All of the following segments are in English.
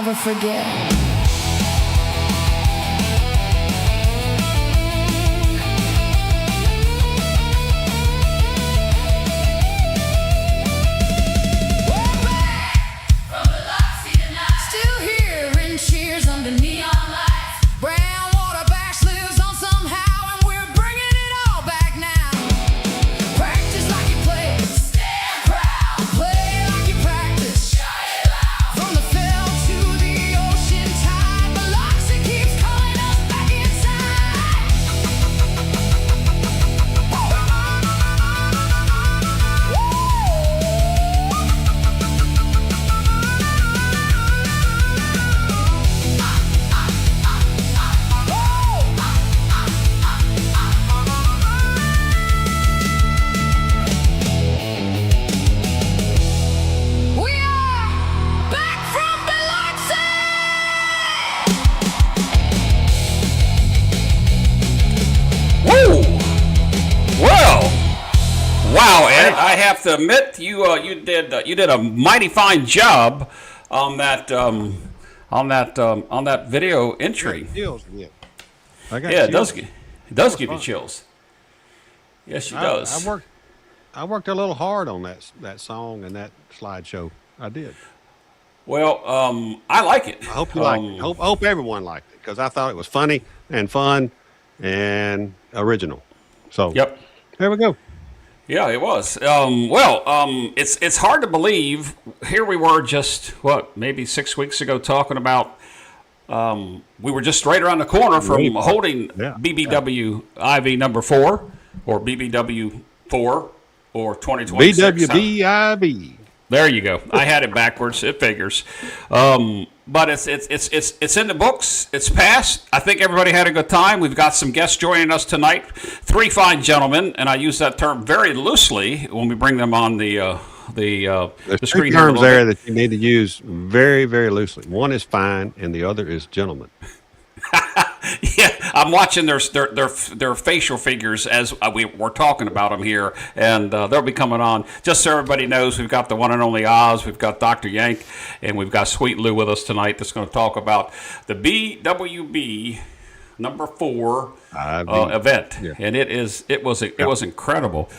never forget. Still hearing cheers under neon lights. Brown water bash lives on somehow, and we're bringing it all back now. Practice like you play, stand proud. Play like you practice, shout it loud. From the fell to the ocean tide, Biloxi keeps calling us back inside. We are back from Biloxi! Woo! Well, wow, Ed, I have to admit you did a mighty fine job on that video entry. Chills, yeah. I got Yeah, it chills. does give you chills. Yes, it does. I worked a little hard on that song and that slideshow. I did. Well, I like it. I hope you liked it. Hope everyone liked it because I thought it was funny and fun and original. So Yep. there we go. Yeah, it was. It's hard to believe. Here we were just maybe 6 weeks ago talking about. We were just right around the corner from holding BBW IV number 4 or BBW 4 or 2026. BWB IV. There you go. I had it backwards. It figures. But it's in the books. It's passed. I think everybody had a good time. We've got some guests joining us tonight. 3 fine gentlemen, and I use that term very loosely when we bring them on the There's screen. two terms there that you need to use very, very loosely. One is fine, and the other is gentleman. Yeah, I'm watching their facial figures as we're talking about them here, and they'll be coming on. Just so everybody knows, we've got the one and only Oz, we've got Dr. Yank, and we've got Sweet Lou with us tonight that's going to talk about the BWB number 4 event, and it was incredible.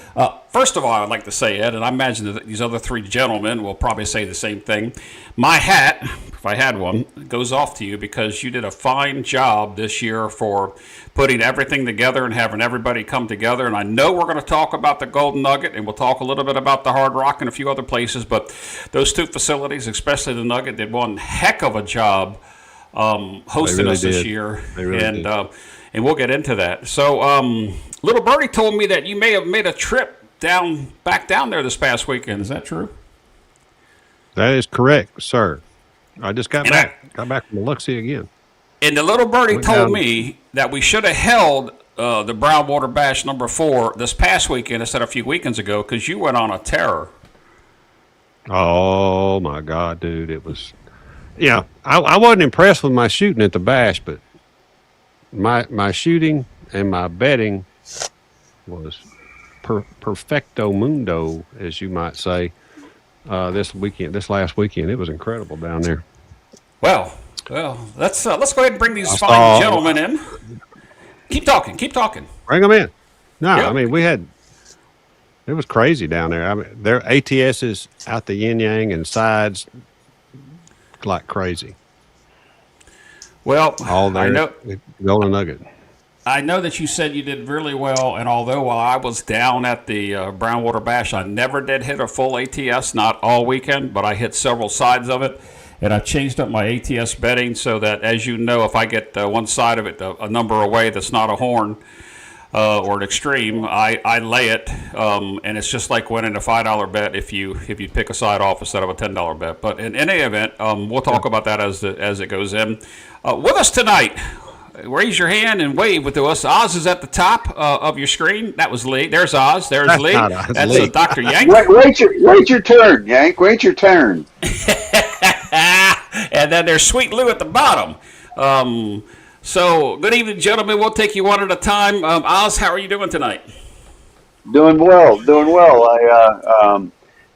First of all, I'd like to say, Ed, and I imagine that these other 3 gentlemen will probably say the same thing. My hat, if I had one, goes off to you because you did a fine job this year for putting everything together and having everybody come together. And I know we're going to talk about the Golden Nugget, and we'll talk a little bit about the Hard Rock and a few other places, but those 2 facilities, especially the Nugget, did one heck of a job hosting really us this did. year, They really did. And we'll get into that. So, Little Birdie told me that you may have made a trip back down there this past weekend. Is that true? That is correct, sir. I just got back from Biloxi again. And the Little Birdie told me that we should have held the Brown Water Bash number 4 this past weekend instead of a few weekends ago because you went on a terror. Oh my God, dude! It was. Yeah, I wasn't impressed with my shooting at the bash, but my shooting and my betting was perfecto mundo, as you might say. This last weekend, it was incredible down there. Well, let's go ahead and bring these fine gentlemen in. Keep talking. Bring them in. No, Yep. I mean it was crazy down there. I mean, their ATSs out the yin yang and sides like crazy. Well, All there, I know. Golden Nugget. I know that you said you did really well, and although while I was down at the Brown Water Bash, I never did hit a full ATS, not all weekend, but I hit several sides of it, and I changed up my ATS betting so that, as you know, if I get one side of it a number away that's not a horn or an extreme, I lay it, and it's just like winning a $5 bet if you pick a side off instead of a $10 bet. But in any event, we'll talk about that as it goes in. With us tonight. Raise your hand and wave with us. Oz is at the top of your screen. That was Lee. There's Oz. There's Lee. That's Lee. Dr. Yank. Wait your turn, Yank. Wait your turn. And then there's Sweet Lou at the bottom. So, good evening, gentlemen. We'll take you one at a time. Oz, how are you doing tonight? Doing well.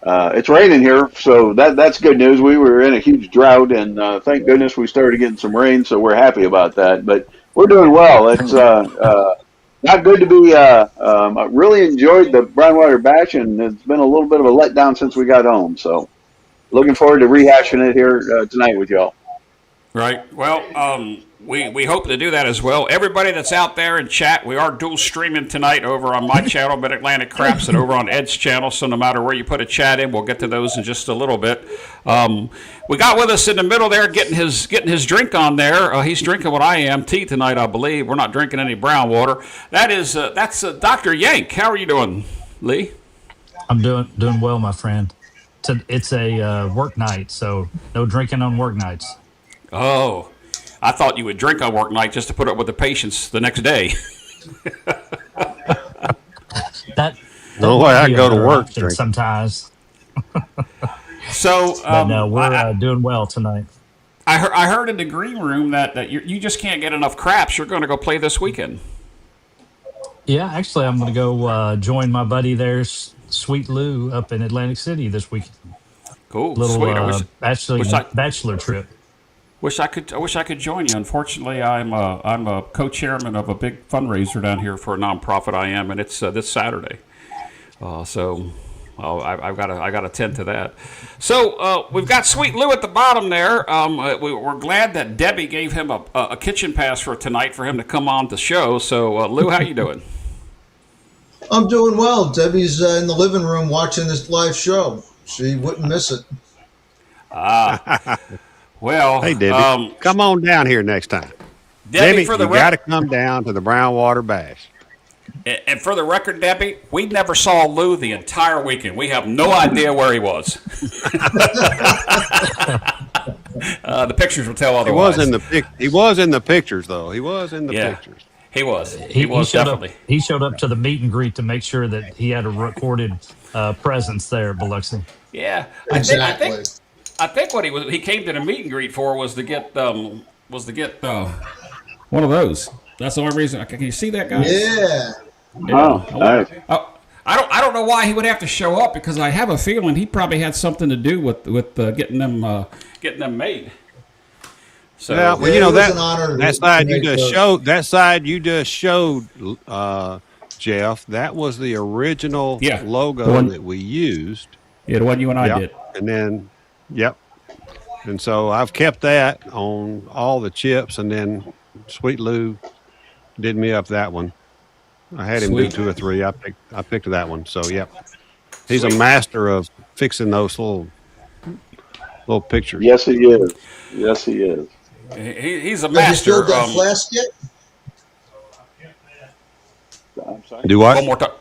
It's raining here, so that's good news. We were in a huge drought, and thank goodness we started getting some rain, so we're happy about that. But we're doing well. It's not good to be. I really enjoyed the Brownwater Bash, and it's been a little bit of a letdown since we got home. So looking forward to rehashing it here tonight with y'all. Right. Well, we hope to do that as well. Everybody that's out there in chat, we are dual streaming tonight over on my channel, midatlanticcraps, and over on Ed's channel. So no matter where you put a chat in, we'll get to those in just a little bit. We got with us in the middle there, getting his drink on there. He's drinking what I am, tea tonight, I believe. We're not drinking any brown water. That's Dr. Yank. How are you doing, Lee? I'm doing well, my friend. It's a work night, so no drinking on work nights. Oh, I thought you would drink on work night just to put up with the patients the next day. That No way I go to work drinking. sometimes. So, But no, we're doing well tonight. I heard in the green room that you just can't get enough craps. You're going to go play this weekend. Yeah, actually, I'm going to go join my buddy there, Sweet Lou, up in Atlantic City this week. Cool, Little sweet. bachelor trip. I wish I could join you. Unfortunately, I'm a co-chairman of a big fundraiser down here for a nonprofit. I am, and it's this Saturday. I've got to attend to that. So we've got Sweet Lou at the bottom there. We're glad that Debbie gave him a kitchen pass for tonight for him to come on the show. So Lou, how you doing? I'm doing well. Debbie's in the living room watching this live show. She wouldn't miss it. Well, Hey, Debbie, come on down here next time. Debbie, you got to come down to the Brownwater Bash. And for the record, Debbie, we never saw Lou the entire weekend. We have no idea where he was. The pictures will tell otherwise. He was in the pictures, though. He was in the pictures. He was. He was showed definitely. He showed up to the meet and greet to make sure that he had a recorded presence there at Biloxi. Yeah, Exactly. I think what he came to the meet and greet for was to get one of those. That's the only reason. Can you see that, guys? Yeah. Oh, nice. I don't know why he would have to show up, because I have a feeling he probably had something to do with getting them made. So Yeah, well, Yeah, you know it was an honor that to side you make just those. showed. That side you just showed, Jeff. That was the original Yeah, logo the one- that we used. yeah, the one you and I Yep. did. And then, and so I've kept that on all the chips, and then Sweet Lou did me up that one. I had him Sweet. do 2 or 3. I picked that one. So he's a master of fixing those little pictures. Yes, he is. Yes, he is. He's a Have you master. filled that flask yet? I'm sorry. Do what? One more time.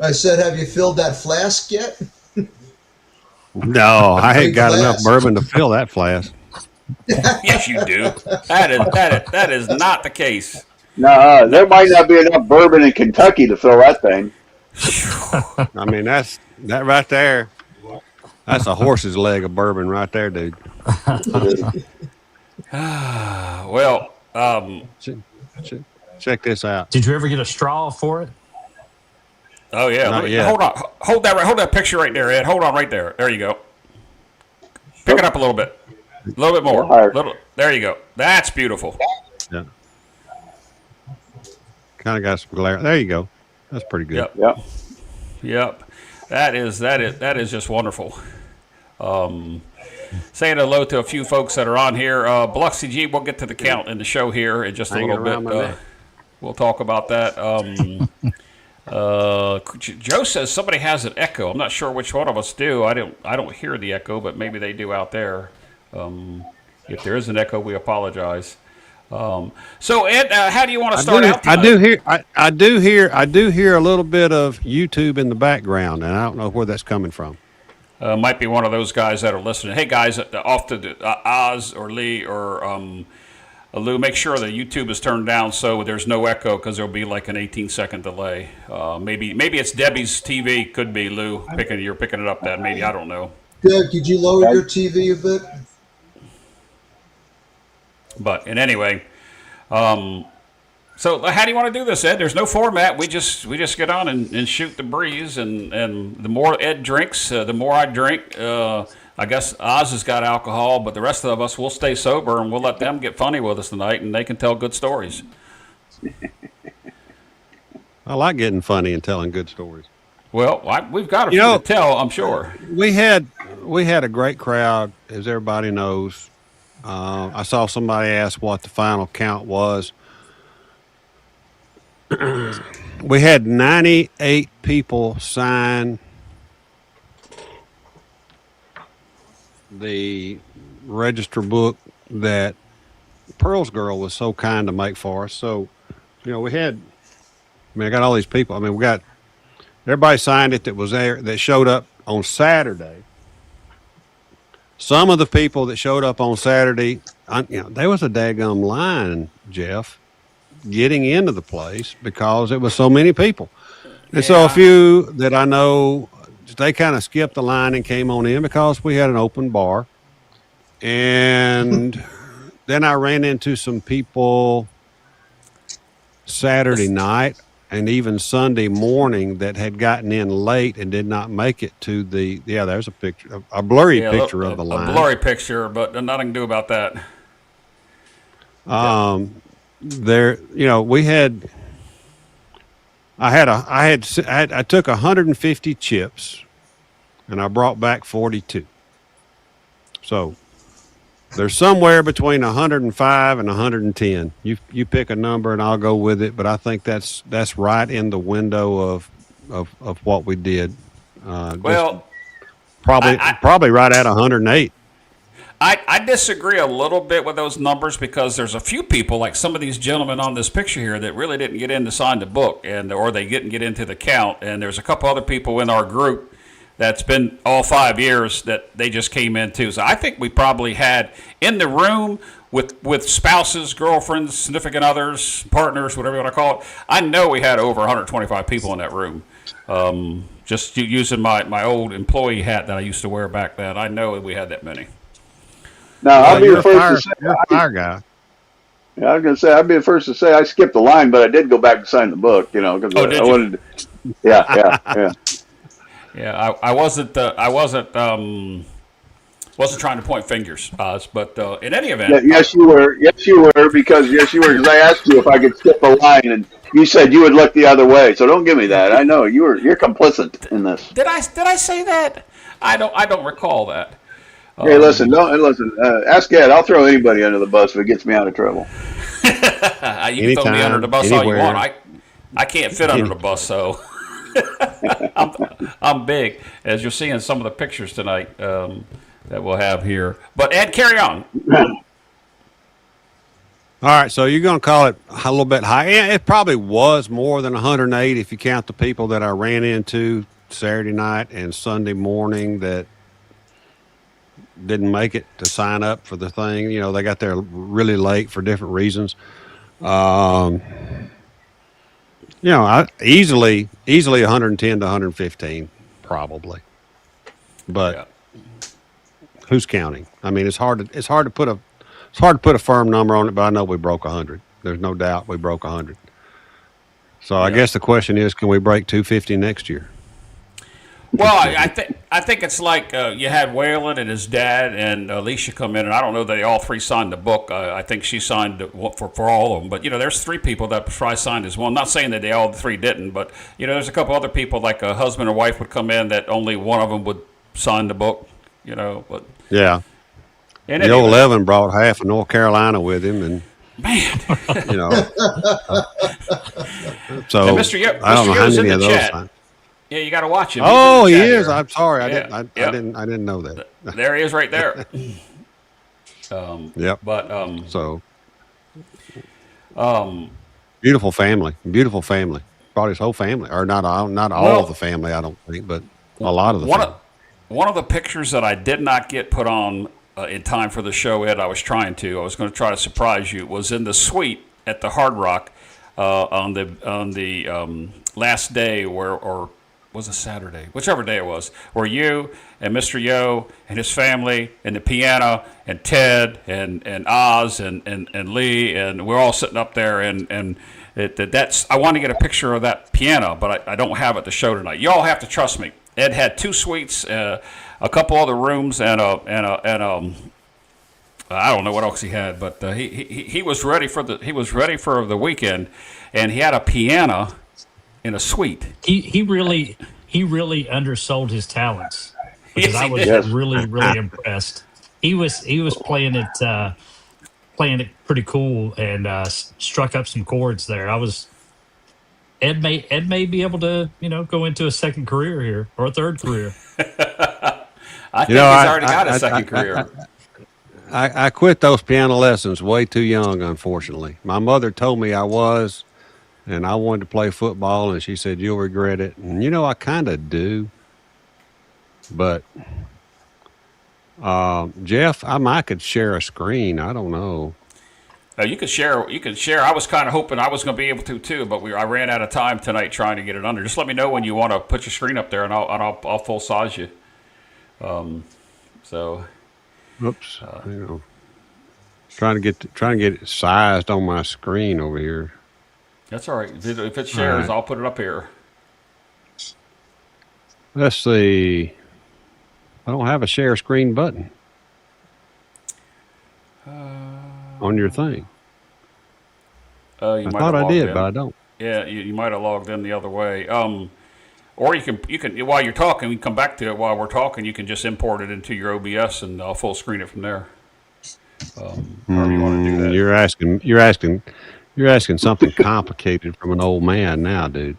I said, have you filled that flask yet? No, I ain't Big got enough flask. bourbon to fill that flask. Yes, you do. That is not the case. No, there might not be enough bourbon in Kentucky to fill that thing. I mean, that right there. That's a horse's leg of bourbon right there, dude. Well, Check this out. Did you ever get a straw for it? oh yeah. Not yet. Hold on. Hold that picture right there, Ed. Hold on right there. There you go. Pick it up a little bit. A little bit more. All right. There you go. That's beautiful. Yeah. Kind of got some glare. There you go. That's pretty good. Yep. Yep. Yep. That is just wonderful. Saying hello to a few folks that are on here. Biloxi G, we'll get to the count in the show here in just a Hanging little around my bit. neck. We'll talk about that. Joe says somebody has an echo. I'm not sure which one of us do. I don't hear the echo, but maybe they do out there. If there is an echo, we apologize. So Ed, how do you want to start out tonight? I do hear a little bit of YouTube in the background, and I don't know where that's coming from. Might be one of those guys that are listening. Hey guys, off to Oz or Lee or Lou, make sure that YouTube is turned down so there's no echo, because there'll be like an 18-second delay. Maybe it's Debbie's TV. Could be Lou you're picking it up. That maybe, I don't know. Doug, could you lower your TV a bit? But and anyway, So how do you want to do this, Ed? There's no format. We just get on and shoot the breeze, and the more Ed drinks, the more I drink. I guess Oz has got alcohol, but the rest of us will stay sober, and we'll let them get funny with us tonight, and they can tell good stories. I like getting funny and telling good stories. Well, we've got a few to tell, I'm sure. We had a great crowd, as everybody knows. I saw somebody ask what the final count was. We had 98 people sign the register book that Pearl's girl was so kind to make for us. So, I got all these people. We got everybody signed it that was there, that showed up on Saturday. Some of the people that showed up on Saturday, there was a daggum line, Jeff, getting into the place because it was so many people. And so a few that I know, they kind of skipped the line and came on in because we had an open bar. And then I ran into some people Saturday night and even Sunday morning that had gotten in late and did not make it to the, there's a picture, a blurry picture of the line. A blurry picture, but nothing to do about that. I took 150 chips and I brought back 42. So there's somewhere between 105 and 110. You pick a number and I'll go with it, but I think that's right in the window of what we did. Probably right at 108. I disagree a little bit with those numbers because there's a few people, like some of these gentlemen on this picture here, that really didn't get in to sign the book, or they didn't get into the count. And there's a couple other people in our group that's been all 5 years that they just came in too. So I think we probably had in the room with spouses, girlfriends, significant others, partners, whatever you want to call it. I know we had over 125 people in that room. Just using my old employee hat that I used to wear back then, I know we had that many. Now, I'll be the first to say, you're a fire guy. Yeah, I was going to say, I'd be the first to say I skipped the line, but I did go back to sign the book, because I wanted to. Yeah. Yeah, I wasn't trying to point fingers, Oz, but in any event. Yes, you were. Because I asked you if I could skip a line, and you said you would look the other way. So don't give me that. I know you're complicit in this. Did I say that? I don't recall that. Hey, listen. Ask Ed. I'll throw anybody under the bus if it gets me out of trouble. You can throw me under the bus all you want. I can't fit under the bus, so I'm big, as you'll see in some of the pictures tonight that we'll have here. But Ed, carry on. All right, so you're going to call it a little bit high. It probably was more than 108 if you count the people that I ran into Saturday night and Sunday morning that didn't make it to sign up for the thing. They got there really late for different reasons. Easily 110 to 115 probably. But who's counting? It's hard to put a firm number on it, but I know we broke 100. There's no doubt we broke 100. So I guess the question is, can we break 250 next year? Well, I think it's like you had Waylon and his dad and Alicia come in, and I don't know that they all three signed the book. I think she signed for all of them. But, there's three people that probably signed as well. I'm not saying that they all three didn't, but, there's a couple other people, like a husband or wife would come in that only one of them would sign the book, But yeah. The old Evan brought half of North Carolina with him, and man, So and Mr. I don't know how many of those chat. signed. Yeah, you got to watch him. Oh, he is. I'm sorry. I didn't know that. There he is, right there. Yep. But beautiful family. Brought his whole family, or not all of the family, I don't think, but a lot of the family. One of the pictures that I did not get put on in time for the show, Ed, I was going to try to surprise you, was in the suite at the Hard Rock on the last day or was a Saturday, whichever day it was, where you and Mr. Yo and his family and the piano and Ted and Oz and Lee, and we're all sitting up there and That's I want to get a picture of that piano, but I don't have it to show tonight. Y'all have to trust me. Ed had 2 suites, a couple other rooms, and I don't know what else he had, but he was ready for the weekend, and he had a piano in a suite. He really undersold his talents, because Yes, I he was did. really impressed. He was playing it pretty cool, and struck up some chords there. Ed may be able to go into a second career here, or a third career. I think he's already got a second career. I quit those piano lessons way too young, unfortunately. My mother told me I was, and I wanted to play football, and she said, "You'll regret it." And, I kind of do. But, Jeff, I might could share a screen. I don't know. You could share. I was kind of hoping I was going to be able to too, but I ran out of time tonight trying to get it under. Just let me know when you want to put your screen up there, and I'll full size you. Oops. Trying to get it sized on my screen over here. That's all right. If it shares, right. I'll put it up here. Let's see. I don't have a share screen button on your thing. You I might thought have I logged did, in. but I don't. Yeah, you might have logged in the other way. Or you can while you're talking, we can come back to it while we're talking. You can just import it into your OBS, and I'll full screen it from there. However you want to do that. You're asking something complicated from an old man now, dude.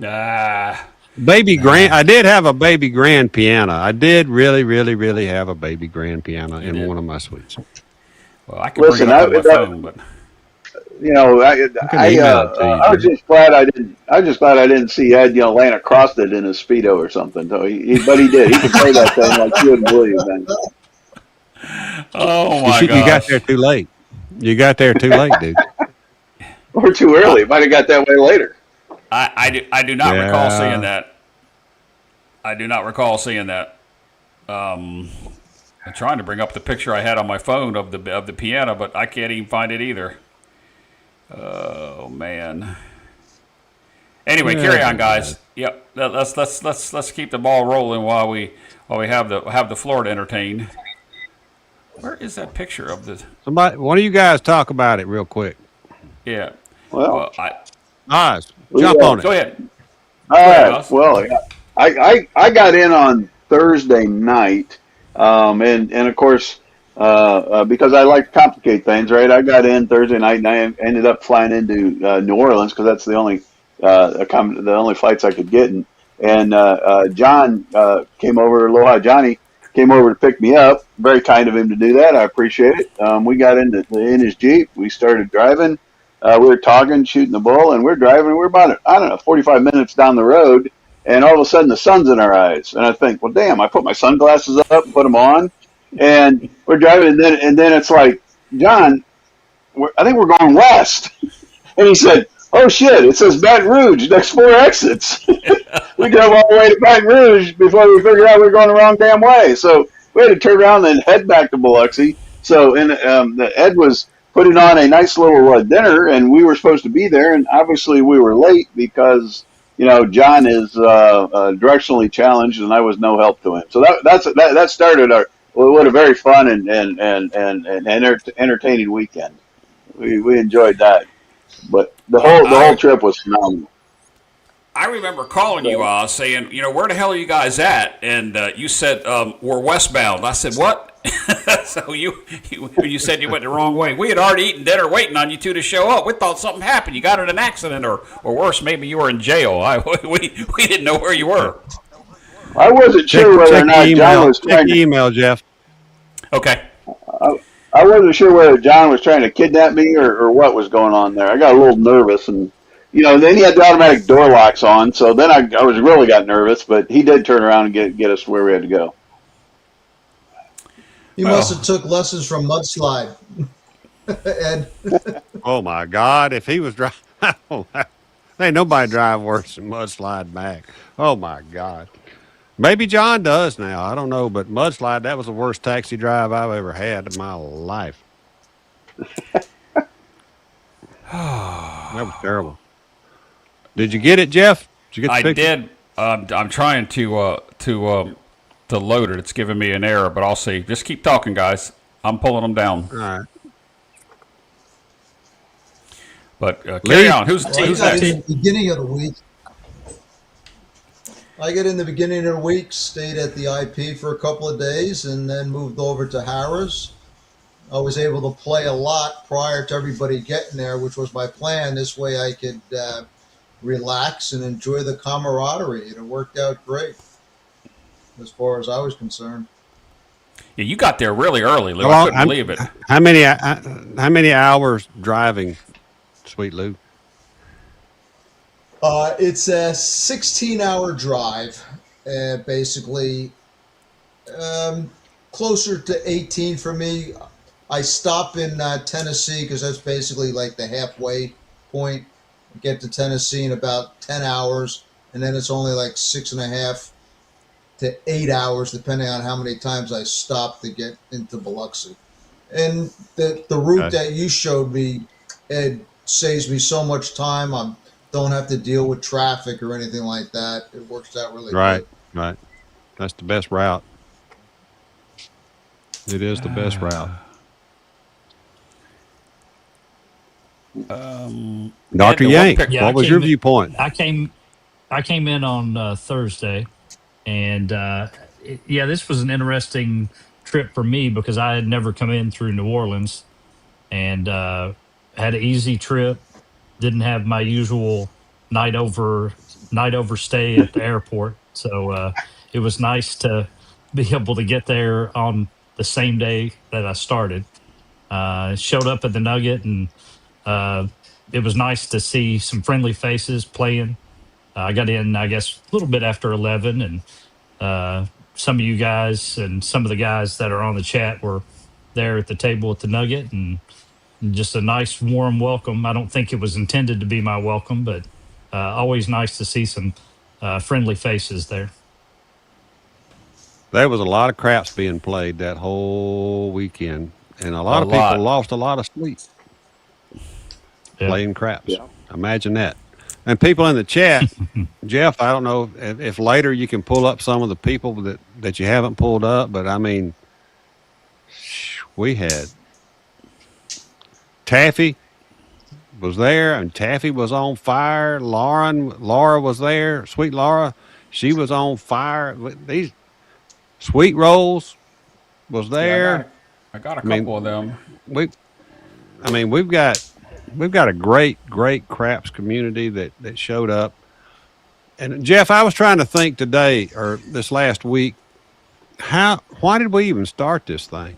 Ah. I did have a baby grand piano. I did really have a baby grand piano in one of my suites. Well, I can bring it up on my phone, but I was just glad I didn't. I was just glad I didn't see Ed, laying across it in a Speedo or something. So but he did. He could play that thing like you wouldn't believe, man. oh my You got gosh. there too late. You got there too late, dude. Or too early. Might have got that way later. I do not recall seeing that. I do not recall seeing that. I'm trying to bring up the picture I had on my phone of the piano, but I can't even find it either. Oh man. Anyway, carry on, guys. Yep. Let's keep the ball rolling while we have the floor to entertain. Where is that picture of the? One of you guys talk about it real quick. Yeah. Well, Oz, jump on it. Go ahead. All right. Well, I got in on Thursday night, and of course, because I like to complicate things, right? I got in Thursday night, and I ended up flying into New Orleans because that's the only flights I could get. And John came over. Aloha Johnny came over to pick me up. Very kind of him to do that. I appreciate it. We got in his Jeep. We started driving. We were talking, shooting the bull, and we're driving. We're about, 45 minutes down the road, and all of a sudden the sun's in our eyes. And I think, well, damn, I put my sunglasses up, put them on, and we're driving, and then it's like, John, I think we're going west. And he said, oh, shit, it says Baton Rouge, next 4 exits. We drove all the way to Baton Rouge before we figured out we were going the wrong damn way. So we had to turn around and head back to Biloxi. So Ed was putting on a nice little dinner, and we were supposed to be there, and obviously we were late because John is directionally challenged, and I was no help to him. So that started what a very fun and entertaining weekend. We enjoyed that, but the whole trip was phenomenal. I remember calling you, saying, where the hell are you guys at? And you said, we're westbound. I said, what? So you said you went the wrong way. We had already eaten dinner waiting on you two to show up. We thought something happened. You got in an accident or worse, maybe you were in jail. We didn't know where you were. I wasn't sure whether or not John was trying to email, Jeff. Okay. I wasn't sure whether John was trying to kidnap me or what was going on there. I got a little nervous, and then he had the automatic door locks on, so then I really got nervous, but he did turn around and get us to where we had to go. You must have took lessons from Mudslide, Ed. Oh my God! If he was driving, ain't nobody drive worse than Mudslide back. Oh my God! Maybe John does now. I don't know, but Mudslide, that was the worst taxi drive I've ever had in my life. That was terrible. Did you get it, Jeff? Did you get the I picture? did. I'm trying to load it. It's giving me an error, but I'll see. Just keep talking, guys. I'm pulling them down. All right. But carry Lee? on. Who's Well, I who's got next? in the beginning of the week. I got in the beginning of the week, stayed at the IP for a couple of days, and then moved over to Harrah's. I was able to play a lot prior to everybody getting there, which was my plan. This way I could relax and enjoy the camaraderie. And it worked out great as far as I was concerned. Yeah, you got there really early, Lou. How I long- couldn't believe it. How many hours driving, Sweet Lou? It's a 16-hour drive, basically closer to 18 for me. I stop in Tennessee because that's basically like the halfway point. Get to Tennessee in about 10 hours, and then it's only like 6.5 to 8 hours, depending on how many times I stop to get into Biloxi. And the route Okay. that you showed me, it saves me so much time. I don't have to deal with traffic or anything like that. It works out really Right, good. right. That's the best route. It is the best route. Dr. the one Yank, pic- Yeah, what I was your came- viewpoint? I came in on Thursday, and this was an interesting trip for me because I had never come in through New Orleans, and had an easy trip. Didn't have my usual night over stay at the airport, so it was nice to be able to get there on the same day that I started. Showed up at the Nugget, and it was nice to see some friendly faces playing. I got in, I guess, a little bit after 11, and some of you guys and some of the guys that are on the chat were there at the table at the Nugget, and just a nice, warm welcome. I don't think it was intended to be my welcome, but always nice to see some friendly faces there. There was a lot of craps being played that whole weekend, and a lot of lot. people lost a lot of sleep Yeah. playing craps. Yeah. Imagine that. And people in the chat, Jeff, I don't know if later you can pull up some of the people that you haven't pulled up, but I mean, we had Taffy was there, and Taffy was on fire. Laura was there. Sweet Laura, she was on fire. These Sweet Rolls was there. I got a mean, couple of them. We've got a great craps community that showed up. And Jeff, I was trying to think today or this last week, why did we even start this thing?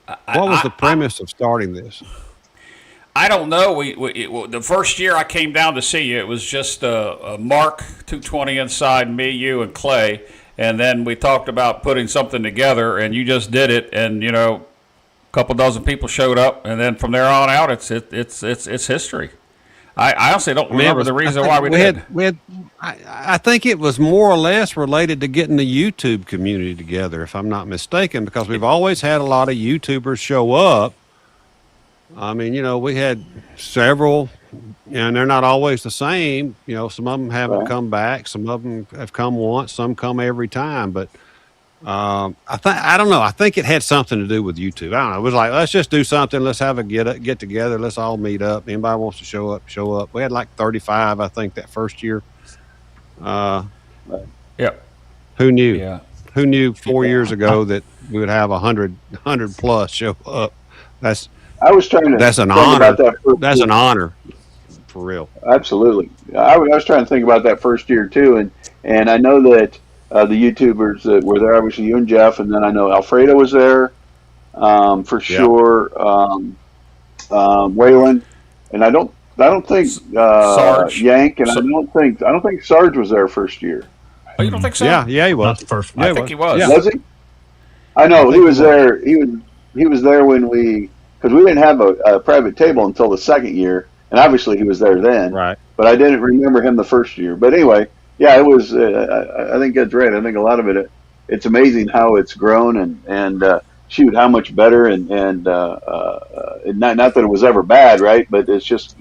What was the premise of starting this? I don't know. The first year I came down to see you, it was just a Mark 220 inside, me, you, and Clay, and then we talked about putting something together, and you just did it, and a couple dozen people showed up, and then from there on out, it's history. I honestly don't remember the reason why we did. I think it was more or less related to getting the YouTube community together, if I'm not mistaken, because we've always had a lot of YouTubers show up. I mean, we had several, and they're not always the same. Some of them haven't come back. Some of them have come once. Some come every time. But I don't know. I think it had something to do with YouTube. I don't know. It was like, let's just do something. Let's have a get together. Let's all meet up. Anybody wants to show up. We had like 35, I think, that first year. Yep. Who knew? Yeah. Who knew 4 years ago that we would have 100 plus show up? I was trying to. That's an think honor. about that first That's year. an honor, for real. Absolutely. I was trying to think about that first year too, and I know that the YouTubers that were there, obviously you and Jeff, and then I know Alfredo was there for sure. Waylon, and I don't think Sarge. Yank, and I don't think Sarge was there first year. Oh, you don't think so? Yeah, he was. Not the first one. I think he was. Yeah. Was he? I know he was there. He was there when because we didn't have a private table until the second year, and obviously he was there then. Right. But I didn't remember him the first year. But anyway, yeah, it was. I think that's right. I think a lot of it's amazing how it's grown, and shoot, how much better, and not that it was ever bad, right? But it's just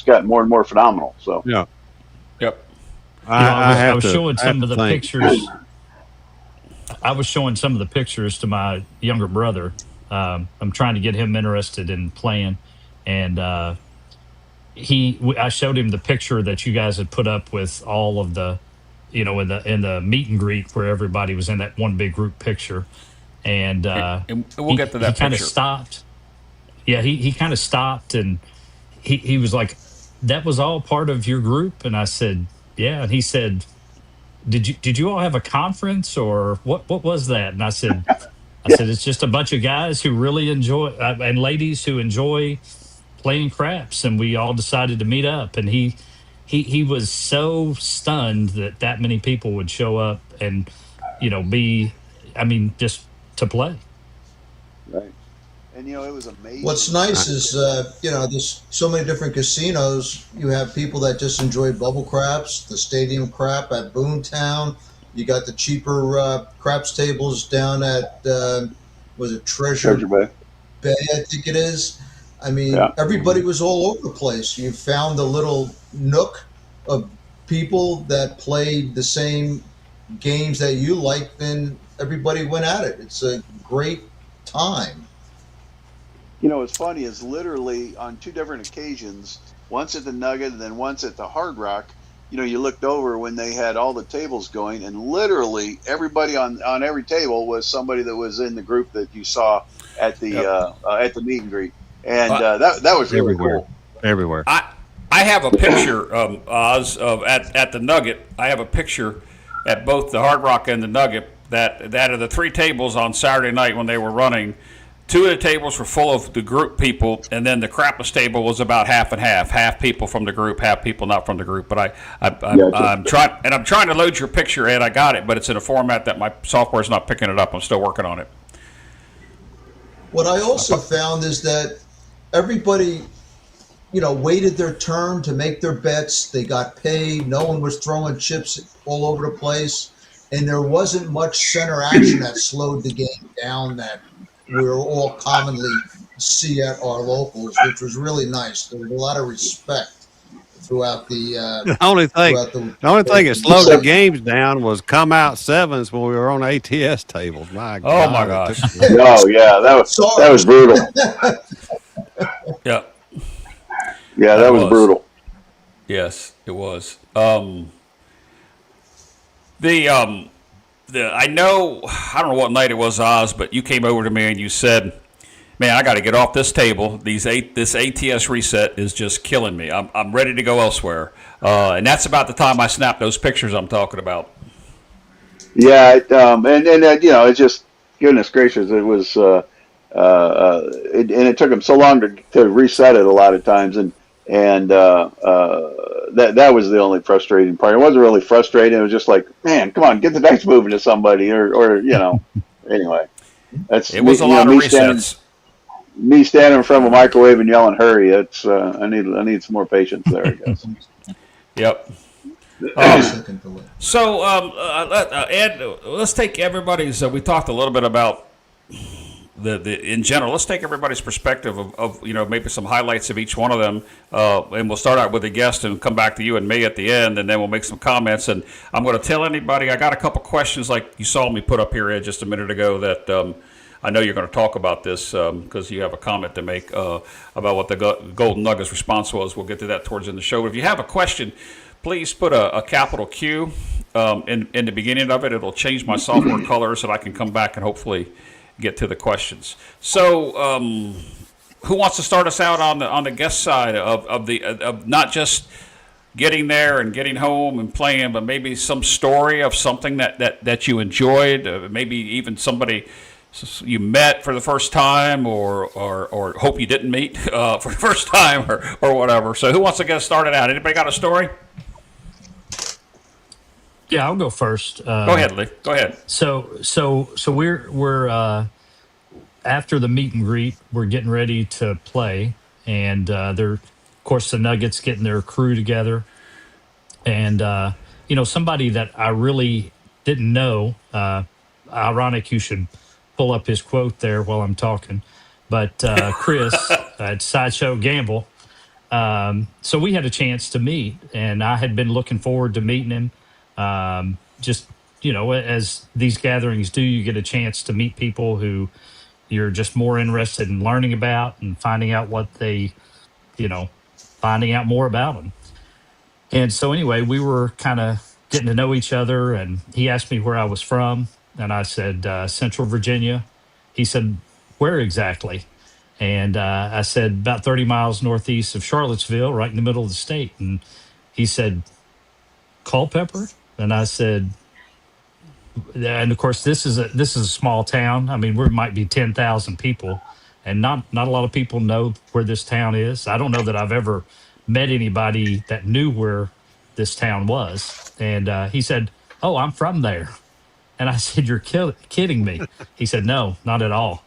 gotten more and more phenomenal. So Yeah. Yep. I was to showing I have some of to the think. pictures. I was showing some of the pictures to my younger brother. I'm trying to get him interested in playing, and I showed him the picture that you guys had put up with all of the, in the meet and greet where everybody was in that one big group picture, and And we'll get to that he kind of picture. stopped. Yeah, he kind of stopped, and he was like, "That was all part of your group?" And I said, "Yeah." And he said, Did you all have a conference, or what was that?" And I said, "It's just a bunch of guys who really enjoy and ladies who enjoy playing craps, and we all decided to meet up." And he was so stunned that many people would show up and just to play. right, and it was amazing. What's nice is, there's so many different casinos. You have people that just enjoy bubble craps, the stadium crap at Boomtown. You got the cheaper craps tables down at, was it Treasure Treasure Bay. Bay, I think it is. I mean, Yeah. everybody was all over the place. You found a little nook of people that played the same games that you liked, and everybody went at it. It's a great time. What's funny is literally on two different occasions, once at the Nugget and then once at the Hard Rock, you looked over when they had all the tables going, and literally everybody on every table was somebody that was in the group that you saw at the meet and greet, and that was really Everywhere. cool. Everywhere. I have a picture, Oz, of at the Nugget. I have a picture at both the Hard Rock and the Nugget that are the three tables on Saturday night when they were running. Two of the tables were full of the group people, and then the crapless table was about half and half people from the group, half people not from the group. But I'm trying to load your picture, Ed. I got it, but it's in a format that my software's not picking it up. I'm still working on it. What I also found is that everybody, waited their turn to make their bets. They got paid. No one was throwing chips all over the place. And there wasn't much center action that slowed the game down that we're all commonly see at our locals, which was really nice. There was a lot of respect throughout the. The only thing that slowed the games down was come out sevens when we were on ATS tables. My God. Oh my gosh. Oh yeah, that was brutal. Yeah. Yeah, that was brutal. Yes, it was. I know, I don't know what night it was, Oz, but you came over to me and you said, "Man, I got to get off this table. This ATS reset is just killing me. I'm ready to go elsewhere." And that's about the time I snapped those pictures I'm talking about. Yeah, it's just, goodness gracious, it was, it took them so long to reset it a lot of times, and that was the only frustrating part. It wasn't really frustrating. It was just like, man, come on, get the dice moving to somebody, or anyway. It was a lot of resets. Me standing in front of a microwave and yelling, "Hurry!" It's I need some more patience there, I guess. Yep. So, Ed, let's take everybody's. We talked a little bit about the in general. Let's take everybody's perspective of maybe some highlights of each one of them, and we'll start out with the guest and come back to you and me at the end, and then we'll make some comments. And I'm going to tell anybody I got a couple questions like you saw me put up here, Ed, just a minute ago that. I know you're going to talk about this because you have a comment to make about what the Golden Nuggets response was. We'll get to that towards the end of the show. If you have a question, please put a capital Q in the beginning of it. It'll change my software color so that I can come back and hopefully get to the questions. So, who wants to start us out on the guest side of not just getting there and getting home and playing, but maybe some story of something that you enjoyed, maybe even somebody you met for the first time or hope you didn't meet for the first time or whatever. So who wants to get started out? Anybody got a story? Yeah, I'll go first. Go ahead, Lee. Go ahead. So we're after the meet and greet, we're getting ready to play, and they're, of course, the Nuggets getting their crew together, and somebody that I really didn't know. Ironic you should pull up his quote there while I'm talking. But Chris at Sideshow Gamble. So we had a chance to meet, and I had been looking forward to meeting him. Just, as these gatherings do, you get a chance to meet people who you're just more interested in learning about and finding out what they, finding out more about them. And so anyway, we were kind of getting to know each other, and he asked me where I was from, and I said Central Virginia. He said, where exactly? And I said about 30 miles northeast of Charlottesville, right in the middle of the state. And he said, Culpeper? And I said, and of course this is a small town. I mean, we might be 10,000 people, and not a lot of people know where this town is. I don't know that I've ever met anybody that knew where this town was. And he said, oh, I'm from there. And I said, you're kidding me. He said, no, not at all.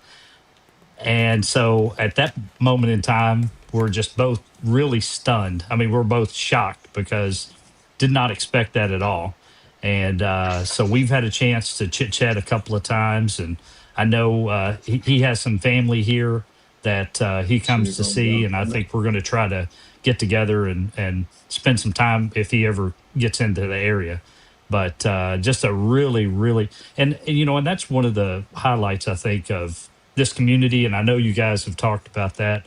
And so at that moment in time, we're just both really stunned. I mean, we're both shocked because did not expect that at all. And so we've had a chance to chit chat a couple of times. And I know he has some family here that he comes to see. And I think we're going to try to get together and spend some time if he ever gets into the area. But just a really, really, and that's one of the highlights, I think, of this community. And I know you guys have talked about that,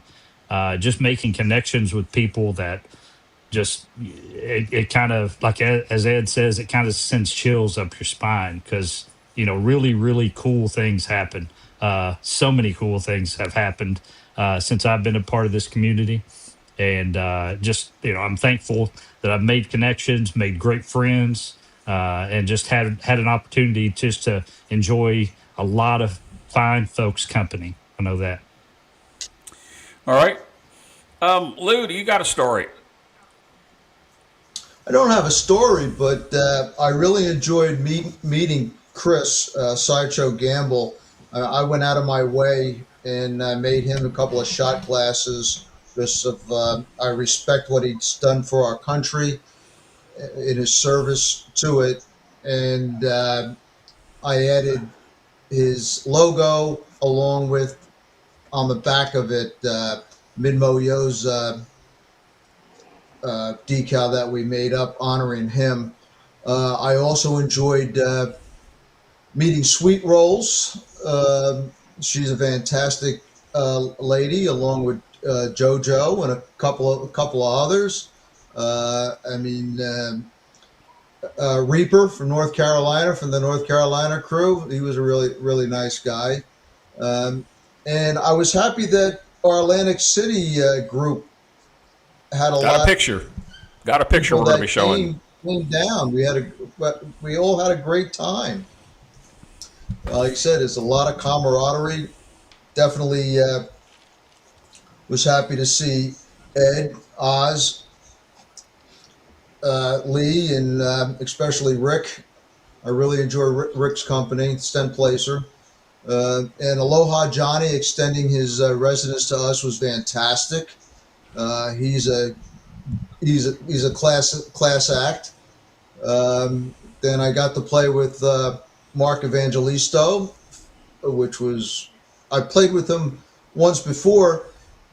just making connections with people that just, it kind of, like as Ed says, it kind of sends chills up your spine because, really, really cool things happen. So many cool things have happened since I've been a part of this community. And just, I'm thankful that I've made connections, made great friends, and just had an opportunity just to enjoy a lot of fine folks' company. I know that. All right. Lou, do you got a story? I don't have a story, but I really enjoyed meeting Chris, Sideshow Gamble. I went out of my way and made him a couple of shot classes because of I respect what he's done for our country in his service to it. And I added his logo along with on the back of it Midmo Yo's decal that we made up honoring him. I also enjoyed meeting Sweet Rolls. She's a fantastic lady, along with JoJo and a couple of others. Reaper from North Carolina, from the North Carolina crew. He was a really, really nice guy. And I was happy that our Atlantic City group had Got a picture we're going to be showing. Came down. We all had a great time. Like I said, it's a lot of camaraderie. Definitely was happy to see Ed, Oz, Lee, and especially Rick. I really enjoy Rick's company, Stent Placer. And Aloha Johnny extending his residence to us was fantastic. He's a class act. Then I got to play with Mark Evangelisto, which was, I played with him once before,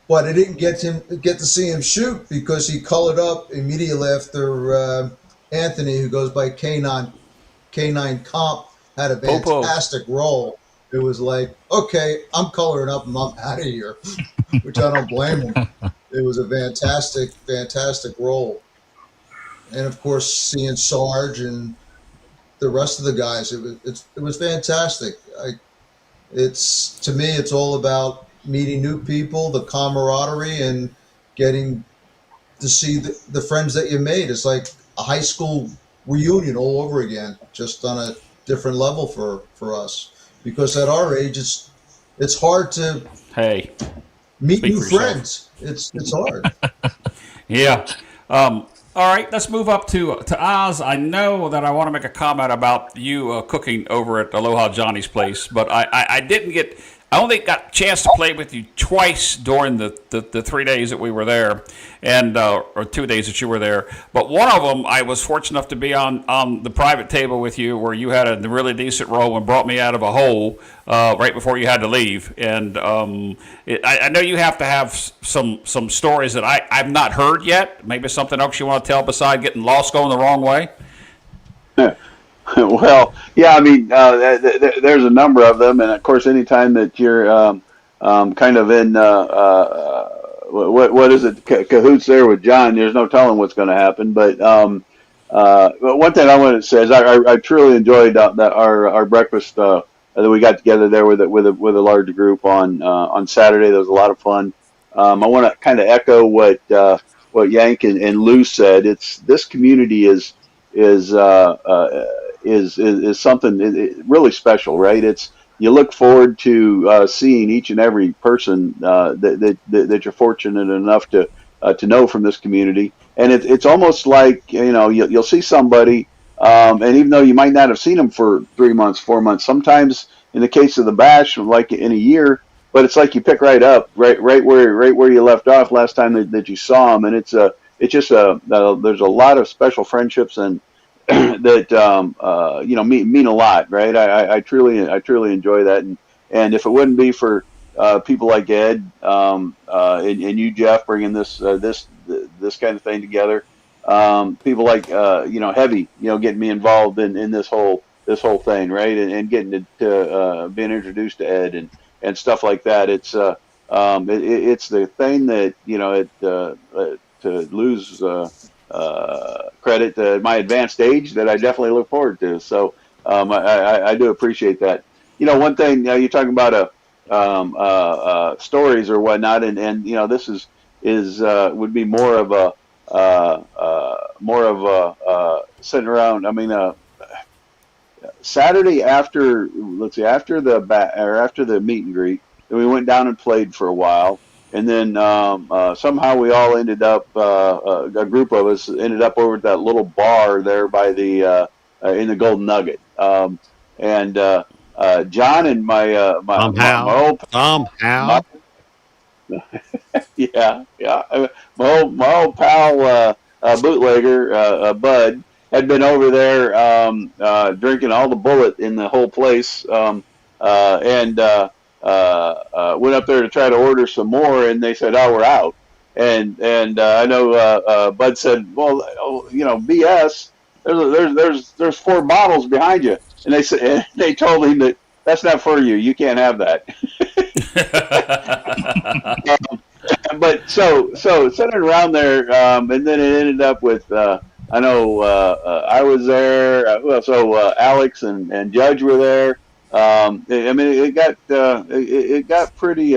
but I didn't get to see him shoot because he colored up immediately after Anthony, who goes by K9 Comp, had a fantastic role. It was like, okay, I'm coloring up and I'm out of here, which I don't blame him. It was a fantastic, fantastic role. And of course, seeing Sarge and the rest of the guys, it was fantastic. To me, it's all about meeting new people, the camaraderie, and getting to see the friends that you made. It's like a high school reunion all over again, just on a different level for us. Because at our age, it's hard to meet new friends. It's hard. Yeah. All right, let's move up to Oz. I know that I want to make a comment about you cooking over at Aloha Johnny's place, but I didn't get I only got a chance to play with you twice during the 3 days that we were there, and or 2 days that you were there. But one of them, I was fortunate enough to be on the private table with you, where you had a really decent roll and brought me out of a hole right before you had to leave. And I know you have to have some stories that I've not heard yet. Maybe something else you want to tell beside getting lost going the wrong way. Well, yeah, I mean, there's a number of them, and of course, anytime that you're kind of in what is it, cahoots there with John, there's no telling what's going to happen. But one thing I wanted to say is I truly enjoyed our breakfast that we got together there with a large group on Saturday. That was a lot of fun. I want to kind of echo what Yank and Lou said. This community is something really special, right? You look forward to seeing each and every person that you're fortunate enough to know from this community, and it's almost like you'll see somebody, and even though you might not have seen them for 3 months, 4 months, sometimes in the case of the bash, like in a year, but it's like you pick right up, right where you left off last time that you saw them, and it's just there's a lot of special friendships and that mean a lot, right? I truly enjoy that, and if it wouldn't be for people like Ed and you, Jeff, bringing this kind of thing together, people like Heavy, getting me involved in this whole thing, right, and getting to being introduced to Ed and stuff like that. It's the thing that to lose. Credit to my advanced age that I definitely look forward to. So I do appreciate that. One thing you're talking about stories or whatnot, and this is would be more of a sitting around. I mean, Saturday after the meet and greet, then we went down and played for a while. And then somehow we all ended up, a group of us ended up over at that little bar there by the in the Golden Nugget. And John and my old my old pal bootlegger Bud had been over there drinking all the bullet in the whole place, and went up there to try to order some more, and they said, "Oh, we're out." And I know Bud said, "Well, BS. There's 4 bottles behind you," and they told him that's not for you. You can't have that. But so sitting around there, and then it ended up with I know I was there. So Alex and Judge were there. I mean, it got pretty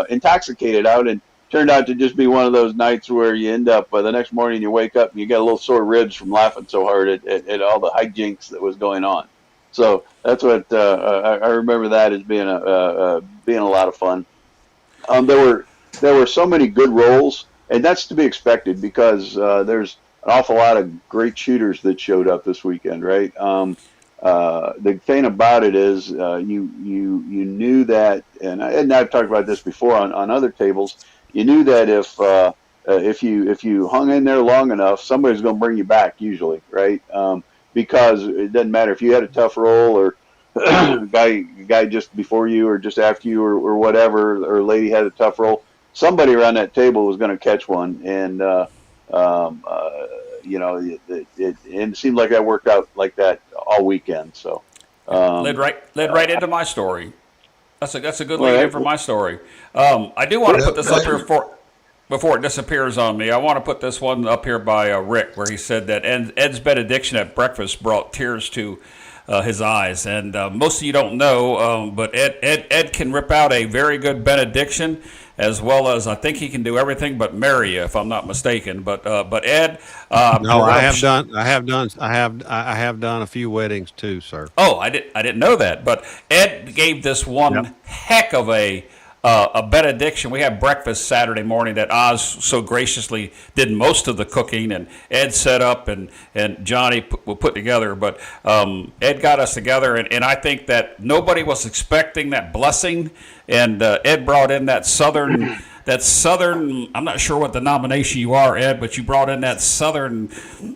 intoxicated out, and turned out to just be one of those nights where you end up the next morning you wake up and you got a little sore ribs from laughing so hard at all the hijinks that was going on. So that's what I remember that as being a lot of fun. There were so many good rolls, and that's to be expected because there's an awful lot of great shooters that showed up this weekend, right? The thing about it is you knew that, and I've talked about this before on other tables. You knew that if you hung in there long enough, somebody's going to bring you back usually, right? Because it doesn't matter if you had a tough roll or guy just before you or just after you or whatever, or lady had a tough roll. Somebody around that table was going to catch one, and it seemed like that worked out like that all weekend. So led right into my story. That's a good lead in for my story. I do want to put this up here before it disappears on me. I want to put this one up here by Rick, where he said that Ed's benediction at breakfast brought tears to his eyes. And most of you don't know, but Ed can rip out a very good benediction, as well as I think he can do everything but marry you, if I'm not mistaken. But Ed, no, I have done a few weddings too, sir. Oh, I didn't know that. But Ed gave this one heck of a a benediction. We had breakfast Saturday morning that Oz so graciously did most of the cooking, and Ed set up and Johnny put together. But Ed got us together, and I think that nobody was expecting that blessing, and Ed brought in that southern. I'm not sure what denomination you are, Ed, but you brought in that southern,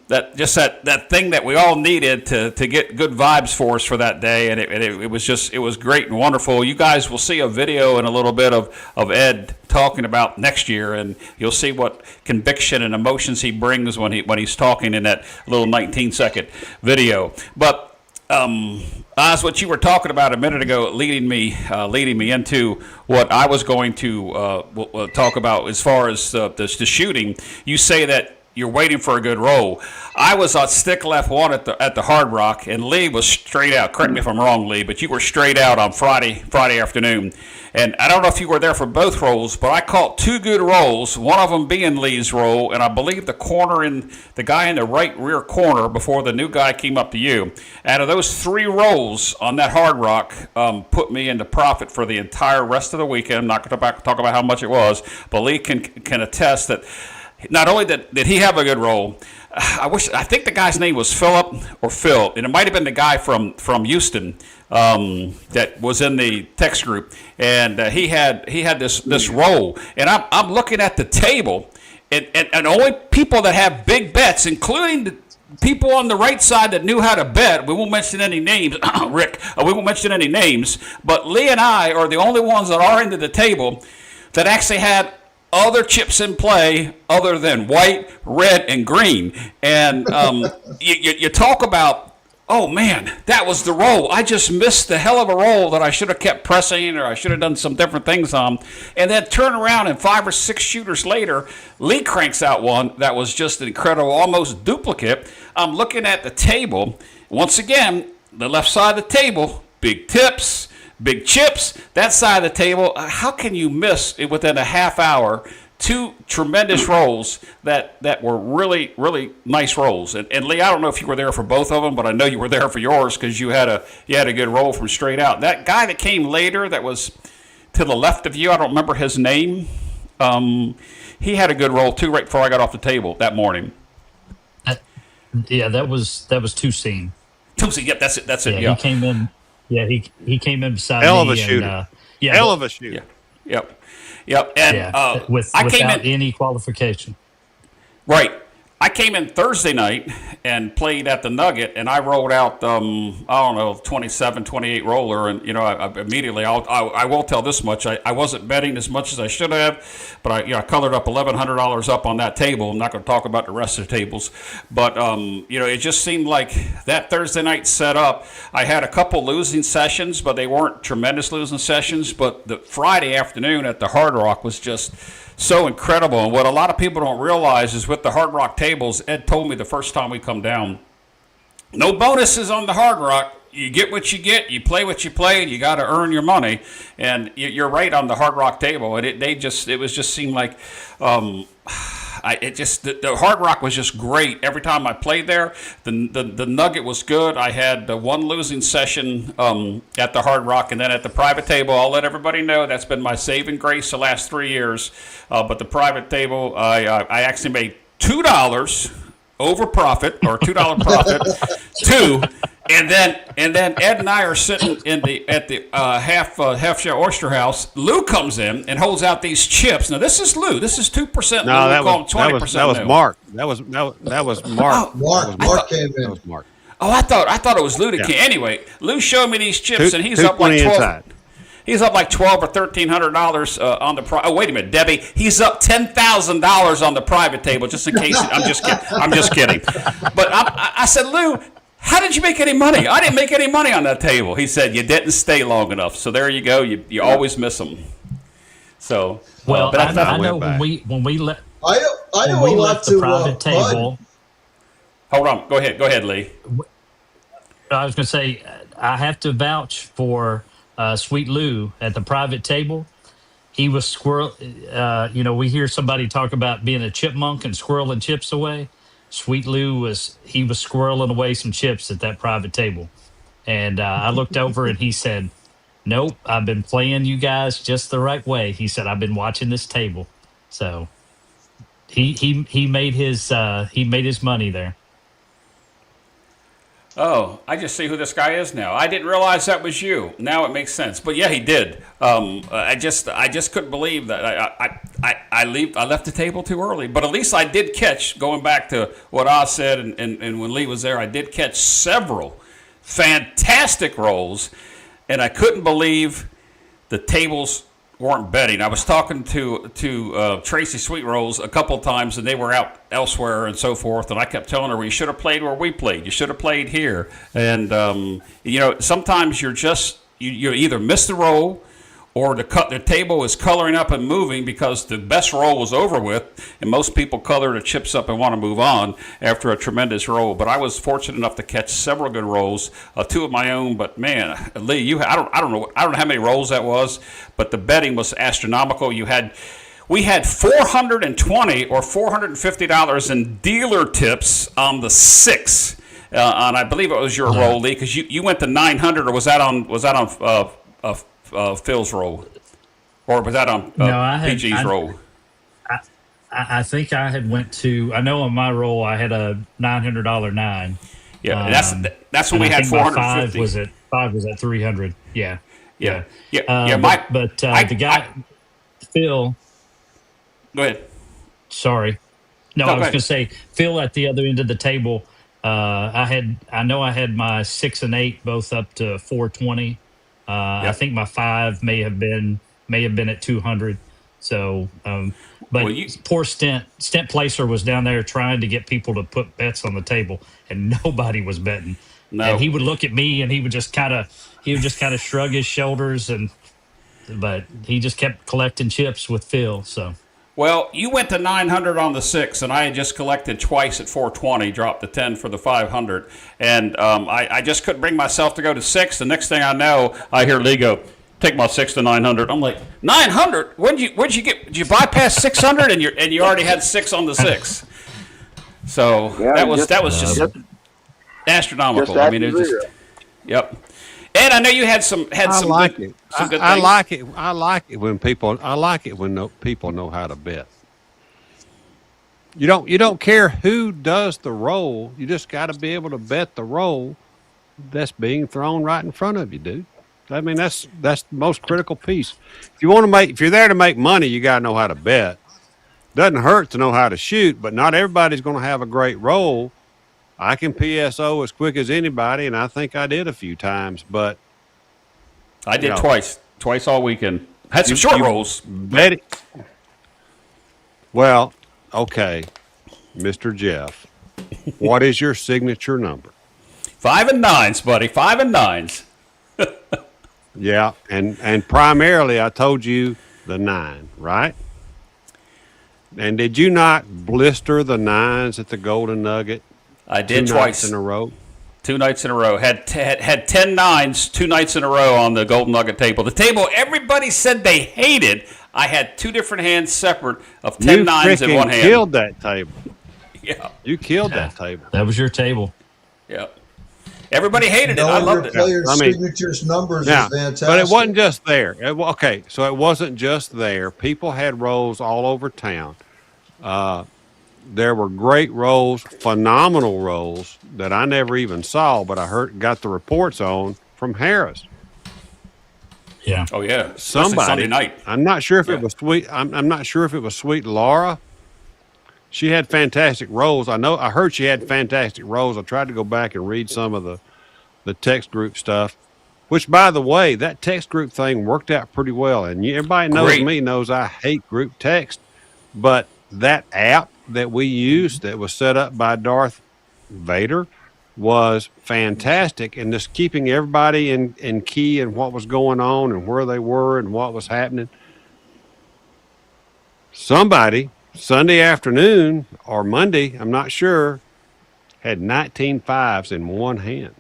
that thing that we all needed to get good vibes for us for that day, and it was great and wonderful. You guys will see a video in a little bit of Ed talking about next year, and you'll see what conviction and emotions he brings when he's talking in that little 19-second video. But Oz, what you were talking about a minute ago, leading me into what I was going to talk about as far as the shooting. You say that you're waiting for a good roll. I was on stick left one at the Hard Rock, and Lee was straight out. Correct me if I'm wrong, Lee, but you were straight out on Friday afternoon. And I don't know if you were there for both rolls, but I caught two good rolls, one of them being Lee's roll, and I believe the guy in the right rear corner before the new guy came up to you. Out of those three rolls on that Hard Rock put me into profit for the entire rest of the weekend. I'm not going to talk about how much it was, but Lee can attest that not only did he have a good roll, I think the guy's name was Philip or Phil, and it might have been the guy from Houston that was in the text group, and he had this roll, and I'm looking at the table, and only people that have big bets, including the people on the right side that knew how to bet. We won't mention any names, Rick. We won't mention any names, but Lee and I are the only ones that are into the table that actually had other chips in play other than white, red, and green. And you talk about, oh man, that was the roll. I just missed the hell of a roll that I should have kept pressing, or I should have done some different things on. And then turn around, and 5 or 6 shooters later, Lee cranks out one that was just an incredible, almost duplicate. I'm looking at the table. Once again, the left side of the table, big tips, big chips. That side of the table, how can you miss it within a half hour? Two tremendous rolls that were really, really nice rolls. And Lee, I don't know if you were there for both of them, but I know you were there for yours because you had a good roll from straight out. That guy that came later, that was to the left of you, I don't remember his name. He had a good roll too, right before I got off the table that morning. Yeah, that was Toussaint. Toussaint, yep, that's it. Yeah, Yeah, he came in. Yeah, he came in beside Hell me. of a shooter. Hell of a shooter. Yep. And without any qualification. Right. I came in Thursday night and played at the Nugget, and I rolled out, 27, 28 roller. And, I immediately, I will tell this much. I wasn't betting as much as I should have, but I colored up $1,100 up on that table. I'm not going to talk about the rest of the tables. But, it just seemed like that Thursday night set up. I had a couple losing sessions, but they weren't tremendous losing sessions. But the Friday afternoon at the Hard Rock was just so incredible. And what a lot of people don't realize is with the Hard Rock tables, Ed told me the first time we come down, no bonuses on the Hard Rock. You get what you get, you play what you play, and you got to earn your money. And you're right on the Hard Rock table. And it just seemed like the Hard Rock was just great every time I played there. The Nugget was good. I had one losing session at the Hard Rock, and then at the private table, I'll let everybody know that's been my saving grace the last 3 years. But the private table, I actually made $2 over profit, or $2 profit, and then Ed and I are sitting at the half shell oyster house. Lou comes in and holds out these chips. Now this is Lou. This is 2%. No, Lou. that We call was, him 20%. that was Mark. That was Mark. Mark came in. That was Mark. Oh, I thought it was Lou that came. Anyway, Lou showed me these chips, and he's up like 12. Inside. He's up like $1,200 or $1,300 on the. Oh, wait a minute, Debbie. He's up $10,000 on the private table, just in case. I'm just kidding. But I said, Lou, how did you make any money? I didn't make any money on that table. He said, you didn't stay long enough. So there you go. You always miss them. So well, but I know when we let. I know a lot the to private table. Hold on. Go ahead, Lee. I was going to say I have to vouch for Sweet Lou at the private table. He was squirrel. We hear somebody talk about being a chipmunk and squirreling chips away. Sweet Lou was squirreling away some chips at that private table, and I looked over and he said, nope, I've been playing you guys just the right way. He said, I've been watching this table. So he made his money there. Oh, I just see who this guy is now. I didn't realize that was you. Now it makes sense. But yeah, he did. I just couldn't believe that. I left the table too early. But at least I did catch, going back to what Oz said, and when Lee was there, I did catch several fantastic rolls, and I couldn't believe the tables weren't betting. I was talking to Tracy Sweetrolls a couple of times, and they were out elsewhere and so forth. And I kept telling her, "Well, you should have played where we played. You should have played here." And sometimes you either miss the roll, or the table is coloring up and moving because the best roll was over with, and most people color the chips up and want to move on after a tremendous roll. But I was fortunate enough to catch several good rolls, two of my own. But man, Lee, I don't know how many rolls that was, but the betting was astronomical. We had $420 or $450 in dealer tips on the 6, and I believe it was your roll, Lee, because you went to 900, or was that on Phil's roll, or was that on PG's roll? I think I had went to. I know on my roll I had a $900 9. Yeah, that's when we had 450. Five was at 300. Yeah. The guy Phil. Go ahead. Sorry. No, I was going to say Phil at the other end of the table. I know I had my 6 and 8 both up to 420. I think my 5 may have been at 200. So, poor Stent Placer was down there trying to get people to put bets on the table, and nobody was betting. No. And he would look at me, and he would just kind of shrug his shoulders, but he just kept collecting chips with Phil. So. Well, you went to 900 on the 6, and I had just collected twice at 420, dropped to 10 for the 500. And I just couldn't bring myself to go to 6. The next thing I know, I hear Lee go, "Take my 6 to 900. I'm like, 900? Where'd you get? Did you bypass 600 and you already had 6 on the 6? So that was just astronomical. Just I mean, it was just, yep. And I know you had some good things. I like it. I like it when people know how to bet. You don't care who does the roll. You just got to be able to bet the roll that's being thrown right in front of you, dude. I mean, that's the most critical piece. If you're there to make money, you got to know how to bet. Doesn't hurt to know how to shoot, but not everybody's going to have a great roll. I can PSO as quick as anybody, and I think I did a few times, but I did twice all weekend. Had some short rolls. Bet it. Well, okay, Mr. Jeff, what is your signature number? 5 and 9s, buddy. 5 and 9s. Yeah, and primarily I told you the 9, right? And did you not blister the 9s at the Golden Nugget? I did 2 twice nights in a row. 2 nights in a row. Had 10 9s 2 nights in a row on the Golden Nugget table. The table everybody said they hated. I had 2 different hands separate of 10 9s in one hand. You killed that table. Yeah. You killed that table. That was your table. Yeah. Everybody hated it. I loved it. Players' signatures numbers is fantastic. But it wasn't just there. Okay, so it wasn't just there. People had rolls all over town. There were great rolls, phenomenal rolls that I never even saw, but I got the reports on from Harris. Yeah. Oh yeah. Somebody. Sunday night. I'm not sure if it was Sweet. I'm not sure if it was Sweet Laura. She had fantastic rolls. I heard she had fantastic rolls. I tried to go back and read some of the text group stuff, which, by the way, that text group thing worked out pretty well. And everybody knows me knows I hate group text, but that app that we used that was set up by Darth Vader was fantastic, and just keeping everybody in key and what was going on and where they were and what was happening. Somebody Sunday afternoon or Monday, I'm not sure, had 19 5s in one hand.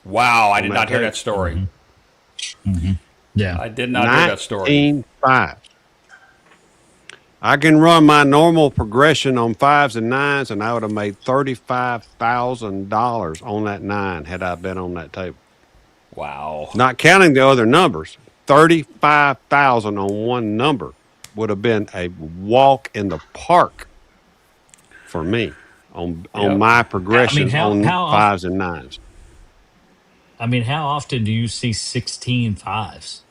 Wow, I did not hear that story. Mm-hmm. Mm-hmm. Yeah. I did not hear that story. 19 5s. I can run my normal progression on 5s and 9s, and I would have made $35,000 on that 9 had I been on that table. Wow. Not counting the other numbers. 35,000 on one number would have been a walk in the park for me on Yep. my I mean, progressions on how often? fives and nines. I mean, how often do you see 16 fives?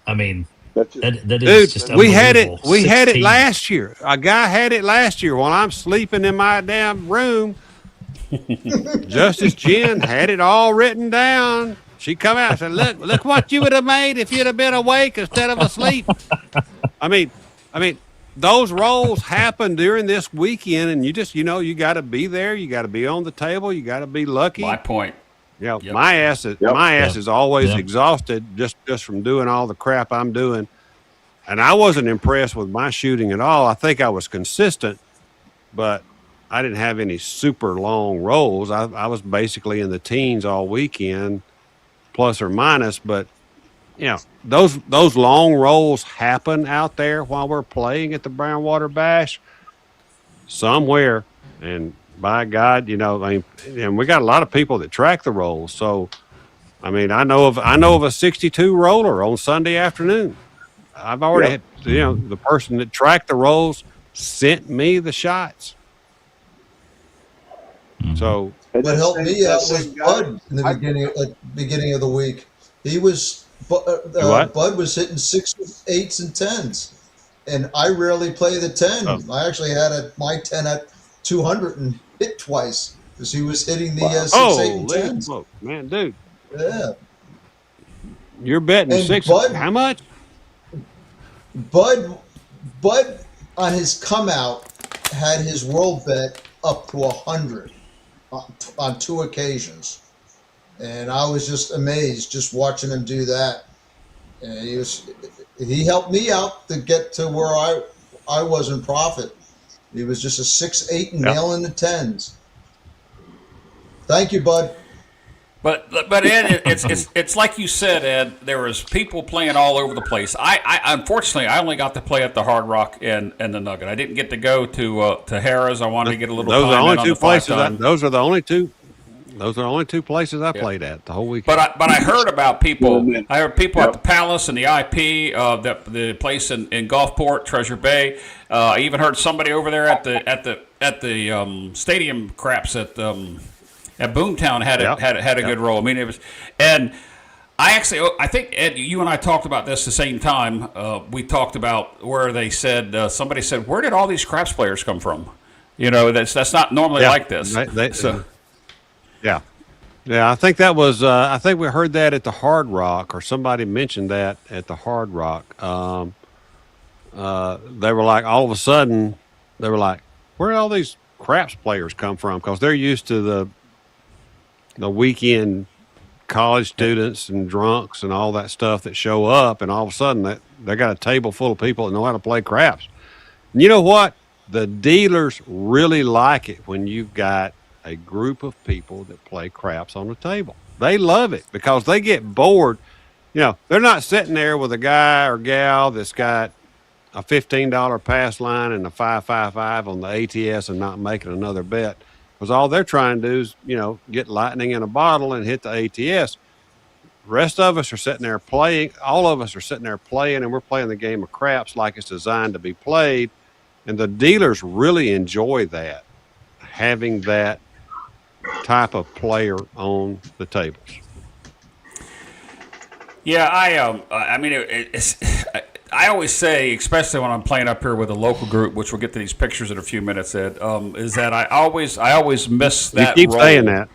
I mean, That's it. that is Dude, just we had it. unbelievable. We had it 16. last year. A guy had it last year while I'm sleeping in my damn room. Justice Jen had it all written down. She come out and said, "Look what you would have made if you'd have been awake instead of asleep." I mean, those rolls happen during this weekend, and you just, you got to be there. You got to be on the table. You got to be lucky. My point. Yep. My ass Yep. is always Yep. exhausted just from doing all the crap I'm doing. And I wasn't impressed with my shooting at all. I think I was consistent, but I didn't have any super long rolls. I was basically in the teens all weekend, plus or minus. But those long rolls happen out there while we're playing at the Brownwater Bash somewhere. And by God, and we got a lot of people that track the rolls. So, I mean, I know of a 62 roller on Sunday afternoon. I've already had, the person that tracked the rolls sent me the shots. So What helped me out was Bud in the beginning of the week. He was What? Bud was hitting 6s, 8s, and 10s, and I rarely play the 10. Oh. I actually had my 10 at 200 and hit twice because he was hitting the 6, 8, and 10s. Smoke, man, dude, Yeah, you're betting And six. Bud- How much? Bud on his come out had his world bet up to 100 on 2 occasions, and I was just amazed just watching him do that. And he helped me out to get to where I was in profit. He was just a 6, 8, and nailing the 10s. Thank you, Bud. But Ed, it's like you said, Ed. There was people playing all over the place. I unfortunately I only got to play at the Hard Rock and the Nugget. I didn't get to go to Harrah's. I wanted to get a little. Those are the time only in on two the places. 5-time. Those are the only two. Those are the only two places I played at the whole weekend. But I heard about people. Yeah, man. I heard people at the Palace and the IP, the place in Gulfport, Treasure Bay. I even heard somebody over there at the stadium craps at Boomtown had a good roll. I mean, it was, and I think Ed, you and I talked about this the same time. We talked about where they said somebody said, "Where did all these craps players come from?" That's not normally like this. Yeah. I think that was. I think we heard that at the Hard Rock, or somebody mentioned that at the Hard Rock. They were like, all of a sudden, they were like, "Where did all these craps players come from?" Because they're used to the weekend college students and drunks and all that stuff that show up, and all of a sudden they got a table full of people that know how to play craps. And you know what? The dealers really like it when you've got a group of people that play craps on the table. They love it because they get bored. They're not sitting there with a guy or gal that's got a $15 pass line and a 555 on the ATS and not making another bet. Because all they're trying to do is, get lightning in a bottle and hit the ATS. The rest of us are sitting there playing. All of us are sitting there playing, and we're playing the game of craps like it's designed to be played. And the dealers really enjoy that, having that type of player on the tables. Yeah, I mean, I always say, especially when I'm playing up here with a local group, which we'll get to these pictures in a few minutes, Ed, is that I always miss that. You keep role. saying that.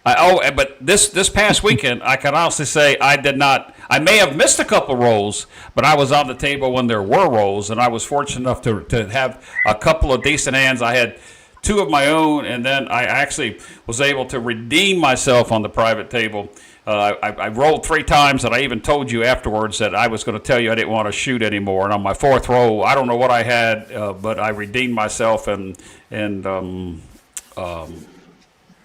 But this past weekend, I can honestly say I did not. I may have missed a couple rolls, but I was on the table when there were rolls, and I was fortunate enough to have a couple of decent hands. I had 2 of my own, and then I actually was able to redeem myself on the private table. I rolled 3 times, and I even told you afterwards that I was going to tell you I didn't want to shoot anymore. And on my 4th roll, I don't know what I had, but I redeemed myself, and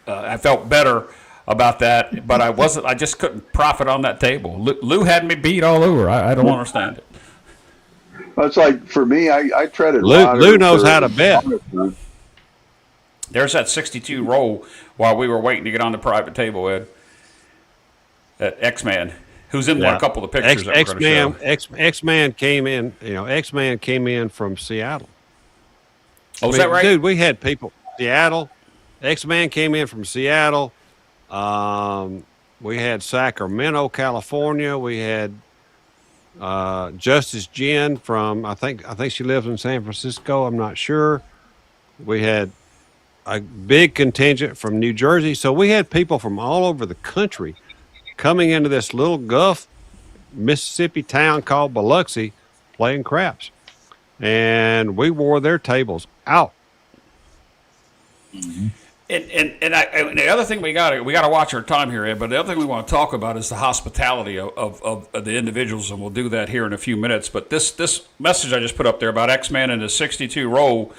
I felt better about that. But I just couldn't profit on that table. Lou had me beat all over. I don't understand it. Well, it's like for me, I treaded. Lou knows how to bet. There's that 62 roll while we were waiting to get on the private table, Ed. X-Man, who's in Yeah. a couple of the pictures that we're going to show. X-Man came in, X-Man came in from Seattle. Oh, is that right? Dude, we had people, Seattle. X-Man came in from Seattle. We had Sacramento, California. We had Justice Jen from, I think she lives in San Francisco. I'm not sure. We had a big contingent from New Jersey. So we had people from all over the country coming into this little Gulf, Mississippi town called Biloxi playing craps. And we wore their tables out. Mm-hmm. And the other thing we got to watch our time here, Ed, but the other thing we want to talk about is the hospitality of the individuals, and we'll do that here in a few minutes. But this message I just put up there about X-Man and his 62 roll,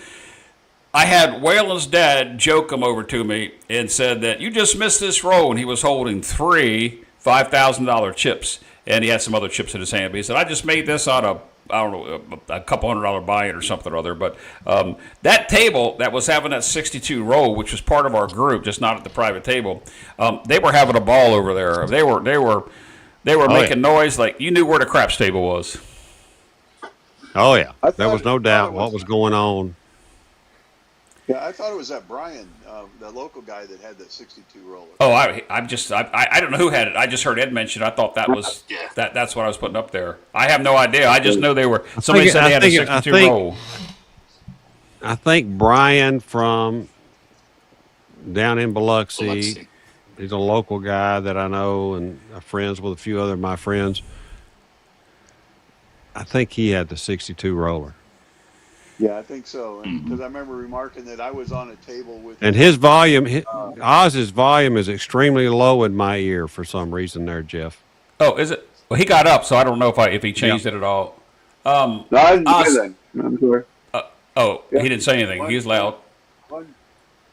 I had Waylon's dad joke him over to me and said that you just missed this roll, and he was holding 3 $5,000 chips, and he had some other chips in his hand. But he said, I just made this out of, I don't know, a couple $100 buy-in or something or other. But that table that was having that 62 roll, which was part of our group, just not at the private table, they were having a ball over there. They were making noise like you knew where the craps table was. Oh yeah, there was no doubt what was going on. Yeah, I thought it was that Brian, the local guy that had that 62 roller. Oh, I don't know who had it. I just heard Ed mention. I thought that was that's what I was putting up there. I have no idea. I just know they were. Somebody said they had a 62 roll. I think Brian from down in Biloxi. He's a local guy that I know and friends with a few other of my friends. I think he had the 62 roller. Yeah, I think so. Because I remember remarking that I was on a table with. And his volume, Oz's volume is extremely low in my ear for some reason there, Jeff. Oh, is it? Well, he got up, so I don't know if he changed it at all. No, I didn't say that. I'm sorry. He didn't say anything. He was loud.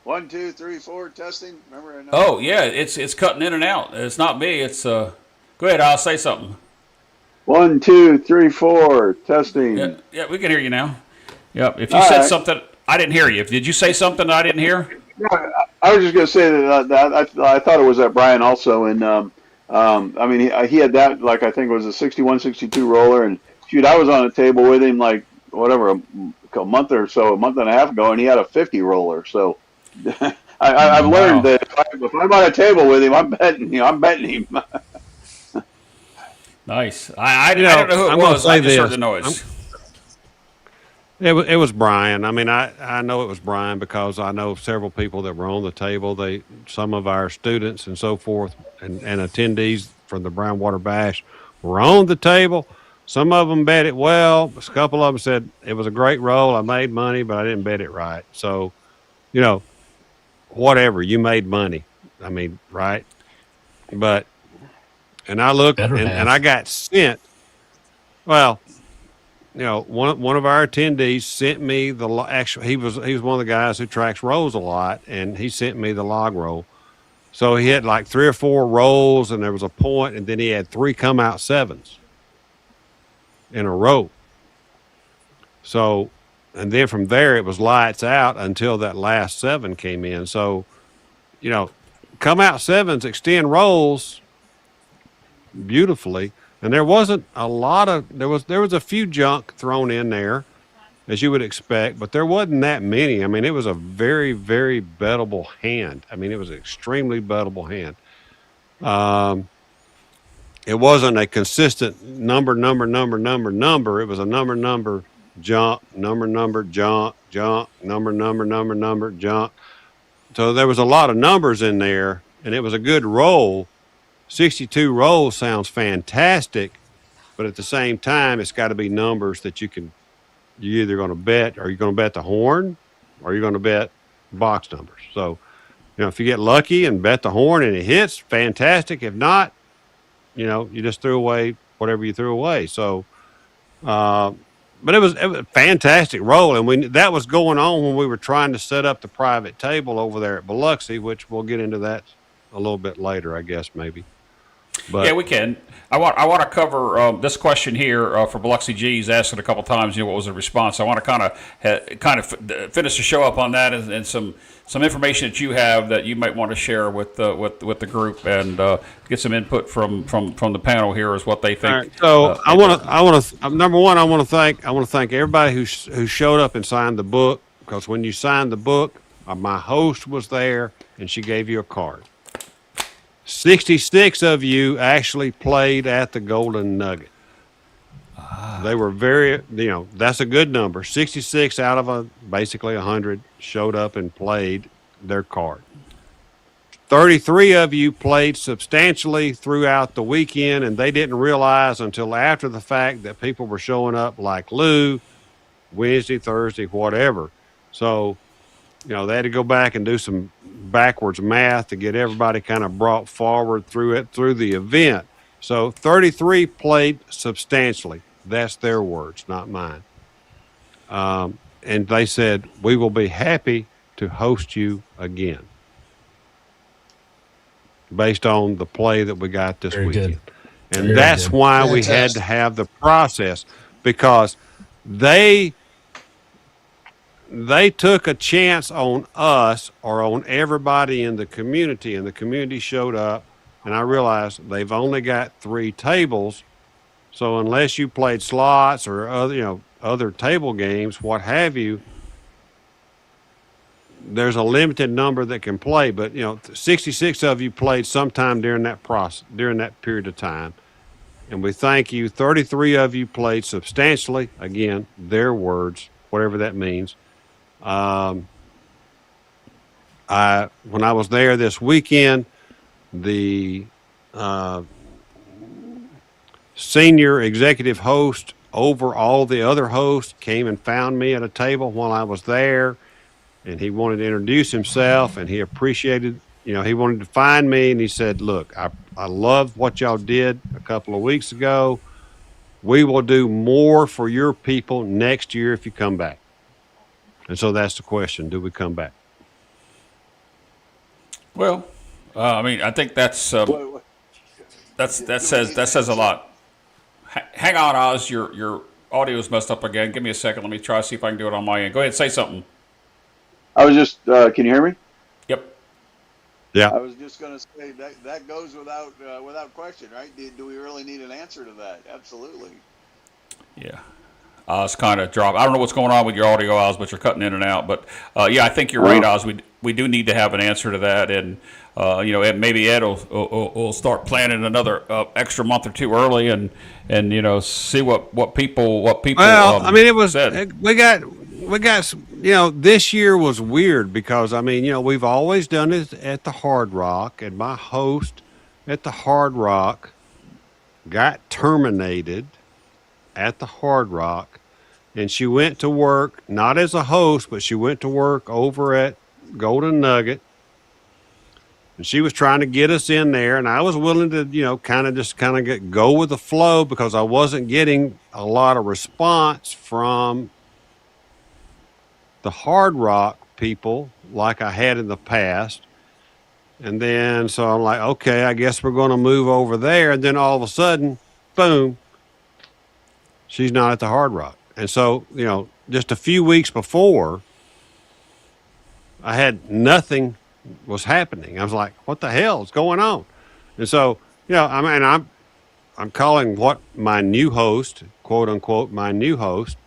1, 2, 3, 4 testing. Remember? Oh yeah, it's cutting in and out. It's not me. It's go ahead. I'll say something. 1, 2, 3, 4 testing. Yeah, we can hear you now. Yep. If you said something, I didn't hear you. Did you say something that I didn't hear? No, I was just going to say that I thought it was that Brian also, and I mean he had that, like, I think it was a 61, 62 roller, and shoot, I was on a table with him like whatever a month and a half ago, and he had a 50 roller. So I've learned that if I'm on a table with him, I'm betting him. Nice. I don't know who it was. I just heard the noise. It was Brian. I mean, I know it was Brian because I know several people that were on the table. Some of our students and so forth and attendees from the Brownwater Bash were on the table. Some of them bet it well. A couple of them said it was a great roll. I made money, but I didn't bet it right. So, whatever, you made money. I mean, right? But, and I looked and I got sent. Well, one of our attendees sent me he was one of the guys who tracks rolls a lot, and he sent me the log roll. So he had like 3 or 4 rolls, and there was a point, and then he had 3 come out 7s in a row. So, and then from there it was lights out until that last 7 came in. So, come out 7s extend rolls beautifully. And there wasn't a lot of there was a few junk thrown in there, as you would expect, but there wasn't that many. I mean, it was a very, very bettable hand. I mean, it was an extremely bettable hand. It wasn't a consistent number. It was a number, junk, number, junk. So there was a lot of numbers in there, and it was a good roll. 62 rolls sounds fantastic, but at the same time, it's got to be numbers that you're either going to bet, or you're going to bet the horn, or you're going to bet box numbers. So, if you get lucky and bet the horn and it hits, fantastic. If not, you just threw away whatever you threw away. So, but it was a fantastic roll, and that was going on when we were trying to set up the private table over there at Biloxi, which we'll get into that a little bit later, I guess, maybe. But Yeah, we can. I want to cover this question here for Biloxi G. He's asked it a couple times. What was the response? I want to finish the show up on that and some information that you have that you might want to share with the group and get some input from the panel here as what they think. all right, so I want to number one, I want to thank everybody who showed up and signed the book, because when you signed the book, my host was there and she gave you a card. 66 of you actually played at the Golden Nugget. They were very, that's a good number. 66 out of basically 100 showed up and played their card. 33 of you played substantially throughout the weekend, and they didn't realize until after the fact that people were showing up like Lou, Wednesday, Thursday, whatever. So, they had to go back and do some backwards math to get everybody kind of brought forward through the event. So 33 played substantially. That's their words, not mine. And they said, we will be happy to host you again based on the play that we got this Very weekend. good. And Very that's good. why we had to have the process, because they took a chance on us or on everybody in the community, and the community showed up, and I realized they've only got 3 tables. So unless you played slots or other table games, what have you, there's a limited number that can play. But 66 of you played sometime during that period of time, and we thank you. 33 of you played substantially. Again, their words, whatever that means. When I was there this weekend, the senior executive host over all the other hosts came and found me at a table while I was there, and he wanted to introduce himself, and he appreciated, he wanted to find me, and he said, look, I love what y'all did a couple of weeks ago. We will do more for your people next year if you come back. And so that's the question: do we come back? Well, I think that says a lot. Hang on, Oz. Your audio is messed up again. Give me a second. Let me try to see if I can do it on my end. Go ahead, say something. I was just, can you hear me? Yep. Yeah. I was just going to say that goes without question, right? Do we really need an answer to that? Absolutely. Yeah. It's kind of dropped. I don't know what's going on with your audio, Oz, but you're cutting in and out. But yeah, I think you're right, Oz. We do need to have an answer to that, and maybe Ed will start planning another extra month or two early, and see what people. Well, it was said. we got this year was weird because we've always done it at the Hard Rock, and my host at the Hard Rock got terminated at the Hard Rock, and she went to work not as a host, but she went to work over at Golden Nugget, and she was trying to get us in there, and I was willing to kind of go with the flow because I wasn't getting a lot of response from the Hard Rock people like I had in the past. And then so I'm like, okay, I guess we're going to move over there, and then all of a sudden, boom, she's not at the Hard Rock. And so, just a few weeks before, I had nothing was happening. I was like, what the hell is going on? And so, I'm calling what my new host, quote unquote, my new host.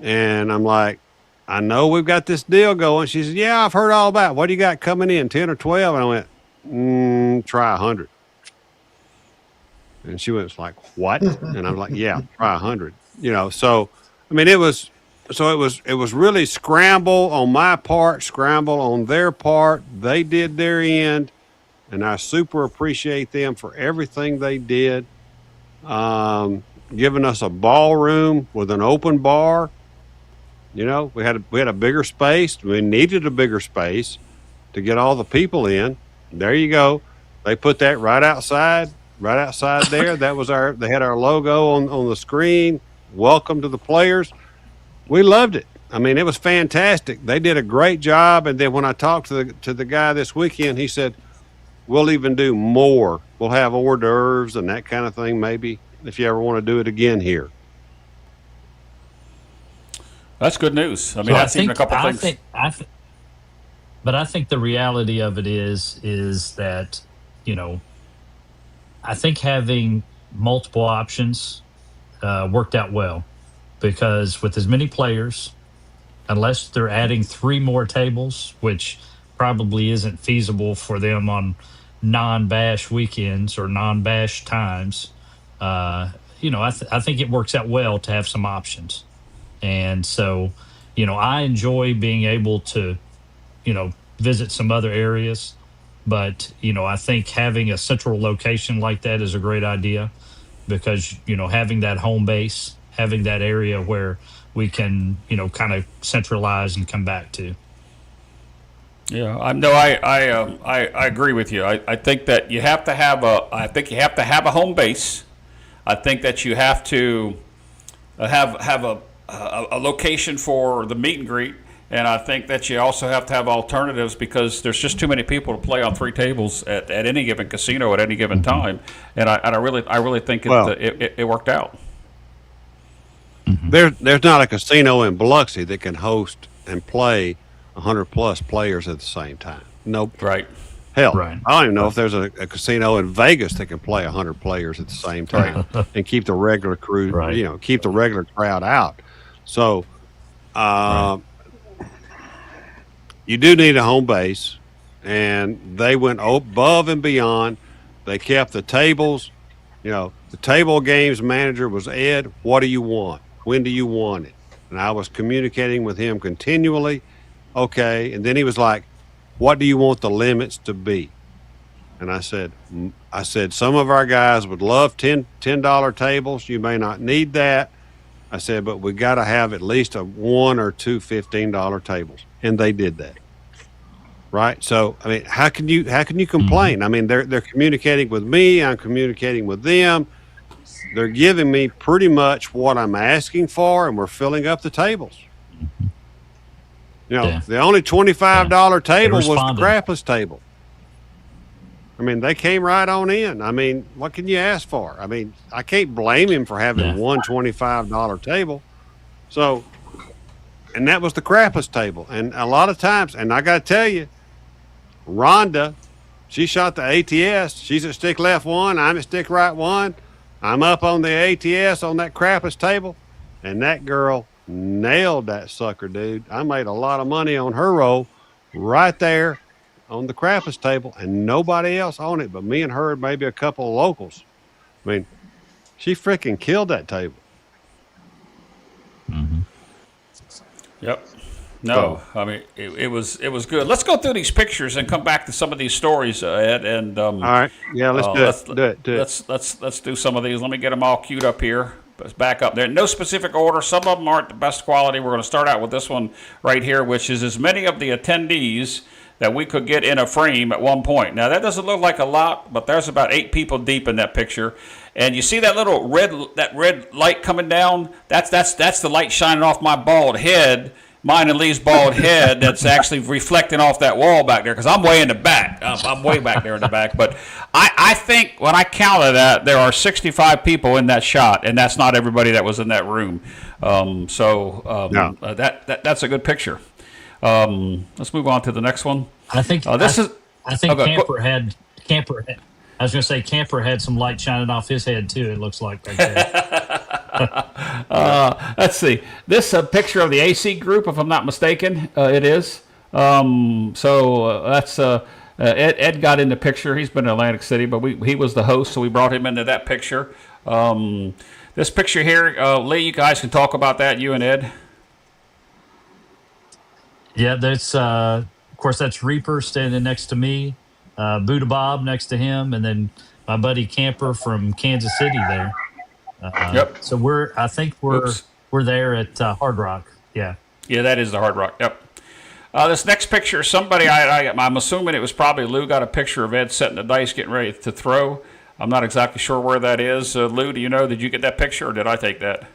And I'm like, I know we've got this deal going. She said, yeah, I've heard all about it. What do you got coming in, 10 or 12? And I went, try 100. And she was like, what? And I was like, yeah, try 100. So, it was really scramble on my part, scramble on their part. They did their end, and I super appreciate them for everything they did. Giving us a ballroom with an open bar. We had a bigger space. We needed a bigger space to get all the people in. There you go. They put that right outside there. That was they had our logo on the screen. Welcome to the players. We loved it. It was fantastic. They did a great job. And then when I talked to the guy this weekend, he said, we'll even do more. We'll have hors d'oeuvres and that kind of thing, maybe, if you ever want to do it again here. That's good news. I mean, So that's even a couple things. But I think the reality of it is that, you know, I think having multiple options worked out well, because with as many players, unless they're adding 3 more tables, which probably isn't feasible for them on non-bash weekends or non-bash times, you know, I think it works out well to have some options. And so, you know, I enjoy being able to, you know, visit some other areas. But, you know, I think having a central location like that is a great idea, because, you know, having that home base, having that area where we can, you know, kind of centralize and come back to. Yeah, I agree with you. I think that you have to have a home base. I think that you have to have a location for the meet and greet, and I think that you also have to have alternatives, because there's just too many people to play on 3 tables at any given casino at any given time. And I really think it worked out. There's not a casino in Biloxi that can host and play 100+ players at the same time. Nope. Right. Hell, Right. I don't even know if there's a casino in Vegas that can play 100 players at the same time and keep the regular crew, Right. you know, keep the regular crowd out. So, you do need a home base, and they went above and beyond. They kept the tables. You know, the table games manager was Ed. What do you want? When do you want it? And I was communicating with him continually. Okay. And then he was like, what do you want the limits to be? And I said, some of our guys would love $10 tables. You may not need that. I said, but we got to have at least 1 or 2 $15 tables. And they did that. Right. So, I mean, how can you complain? I mean, they're communicating with me. I'm communicating with them. They're giving me pretty much what I'm asking for, and we're filling up the tables. You know, the only $25 table was the crapless table. I mean, they came right on in. I mean, what can you ask for? I mean, I can't blame him for having one $25 table. So, and that was the crapless table. And a lot of times, and I got to tell you, Rhonda, she shot the ATS. She's at stick left 1. I'm at stick right 1. I'm up on the ATS on that crapless table, and that girl nailed that sucker, dude. I made a lot of money on her roll right there on the crapless table, and nobody else on it but me and her and maybe a couple of locals. I mean, she freaking killed that table. Mm-hmm. Yep. No, I mean it was good. Let's go through these pictures and come back to some of these stories, Ed. And all right, yeah, let's do it. Let's do some of these. Let me get them all queued up here. Let's back up there. No specific order. Some of them aren't the best quality. We're going to start out with this one right here, which is as many of the attendees that we could get in a frame at one point. Now that doesn't look like a lot, but there's about 8 people deep in that picture. And you see that little red light coming down? That's the light shining off my bald head. Mine and Lee's bald head that's actually reflecting off that wall back there, because I'm way in the back. I'm way back there in the back. But I think when I counted that, there are 65 people in that shot, and that's not everybody that was in that room. That's a good picture. Let's move on to the next one. I think Camper had. I was going to say Camper had some light shining off his head too. It looks like right there. Let's see. This picture of the AC group, if I'm not mistaken, it is. That's Ed got in the picture. He's been in Atlantic City, but he was the host, so we brought him into that picture. This picture here, Lee, you guys can talk about that, you and Ed. Yeah, that's of course that's Reaper standing next to me, Buddha Bob next to him, and then my buddy Camper from Kansas City there. Yep. So we're there at Hard Rock. Yeah. Yeah, that is the Hard Rock. Yep. This next picture, somebody I'm assuming it was probably Lou, got a picture of Ed setting the dice, getting ready to throw. I'm not exactly sure where that is. Lou, do you know? Did you get that picture, or did I take that?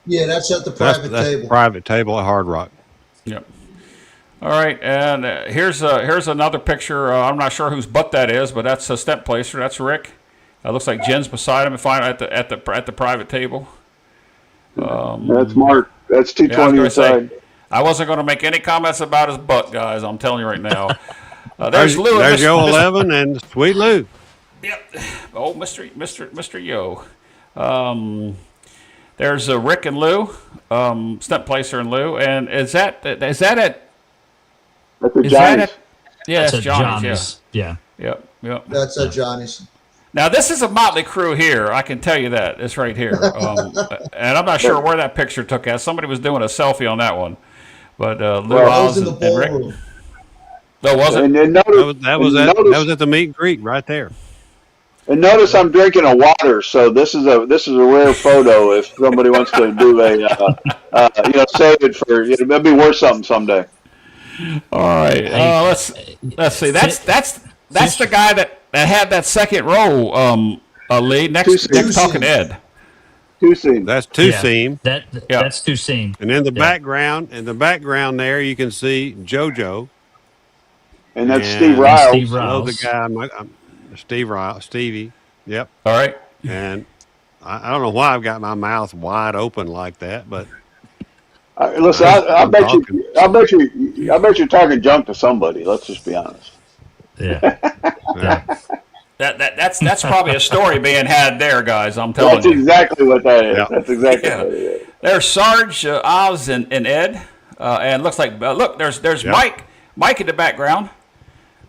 Yeah, that's at the private table. Private table at Hard Rock. Yep. All right, and here's another picture. I'm not sure whose butt that is, but that's a step placer. That's Rick. Looks like Jen's beside him at the private table. That's Mark. That's 220 inside. I wasn't going to make any comments about his butt, guys. I'm telling you right now. There's Lou. There's Yo 11 and Sweet Lou. Yep. Oh, Mr. Yo. There's Rick and Lou, step placer and Lou, and is that at? That's a Is Johnny's. that at? Yeah, That's it's a Johnny's. Yeah. Yep. That's Johnny's. Now this is a motley crew here. I can tell you that. It's right here, and I'm not sure where that picture took at. Somebody was doing a selfie on that one, but Lou I Oz was in the and Rick. ballroom. No, was it? And That was at the meet and greet right there. And notice I'm drinking a water, so this is a rare photo. If somebody wants to do a, save it for, it'll be worth something someday. All right, let's see. That's the guy that had that second row lead next talking Ed. Two seam. That's two seam. That's two seam. And in the background there, you can see JoJo. And that's Steve Riles. Steve Another Riles. guy, Stevie. Yep. All right. And I don't know why I've got my mouth wide open like that, but Listen, I bet you're talking junk to somebody. Let's just be honest. Yeah. That's probably a story being had there, guys. I'm telling That's you. exactly what that is. Yeah. That's exactly what it is. There's Sarge, Oz, and Ed, and looks like look. There's Mike in the background.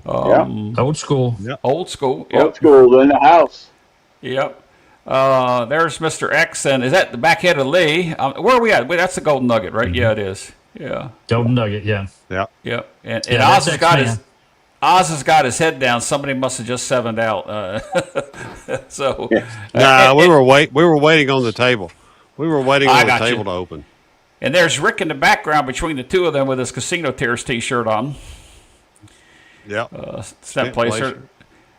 Old school. Yep. Old school. Yep. Old school in the house. Yep. There's Mr. X, and is that the back head of Lee? Where are we at? Wait, that's the Golden Nugget, right? Mm-hmm. Yeah, it is. Yeah. Golden Nugget, yeah. yeah. Yep. And that's Oz has got his head down. Somebody must have just 7'd out. So. We were waiting on the table. We were waiting on the table to open. And there's Rick in the background between the two of them with his Casino Tears T-shirt on. Yep. Step placer.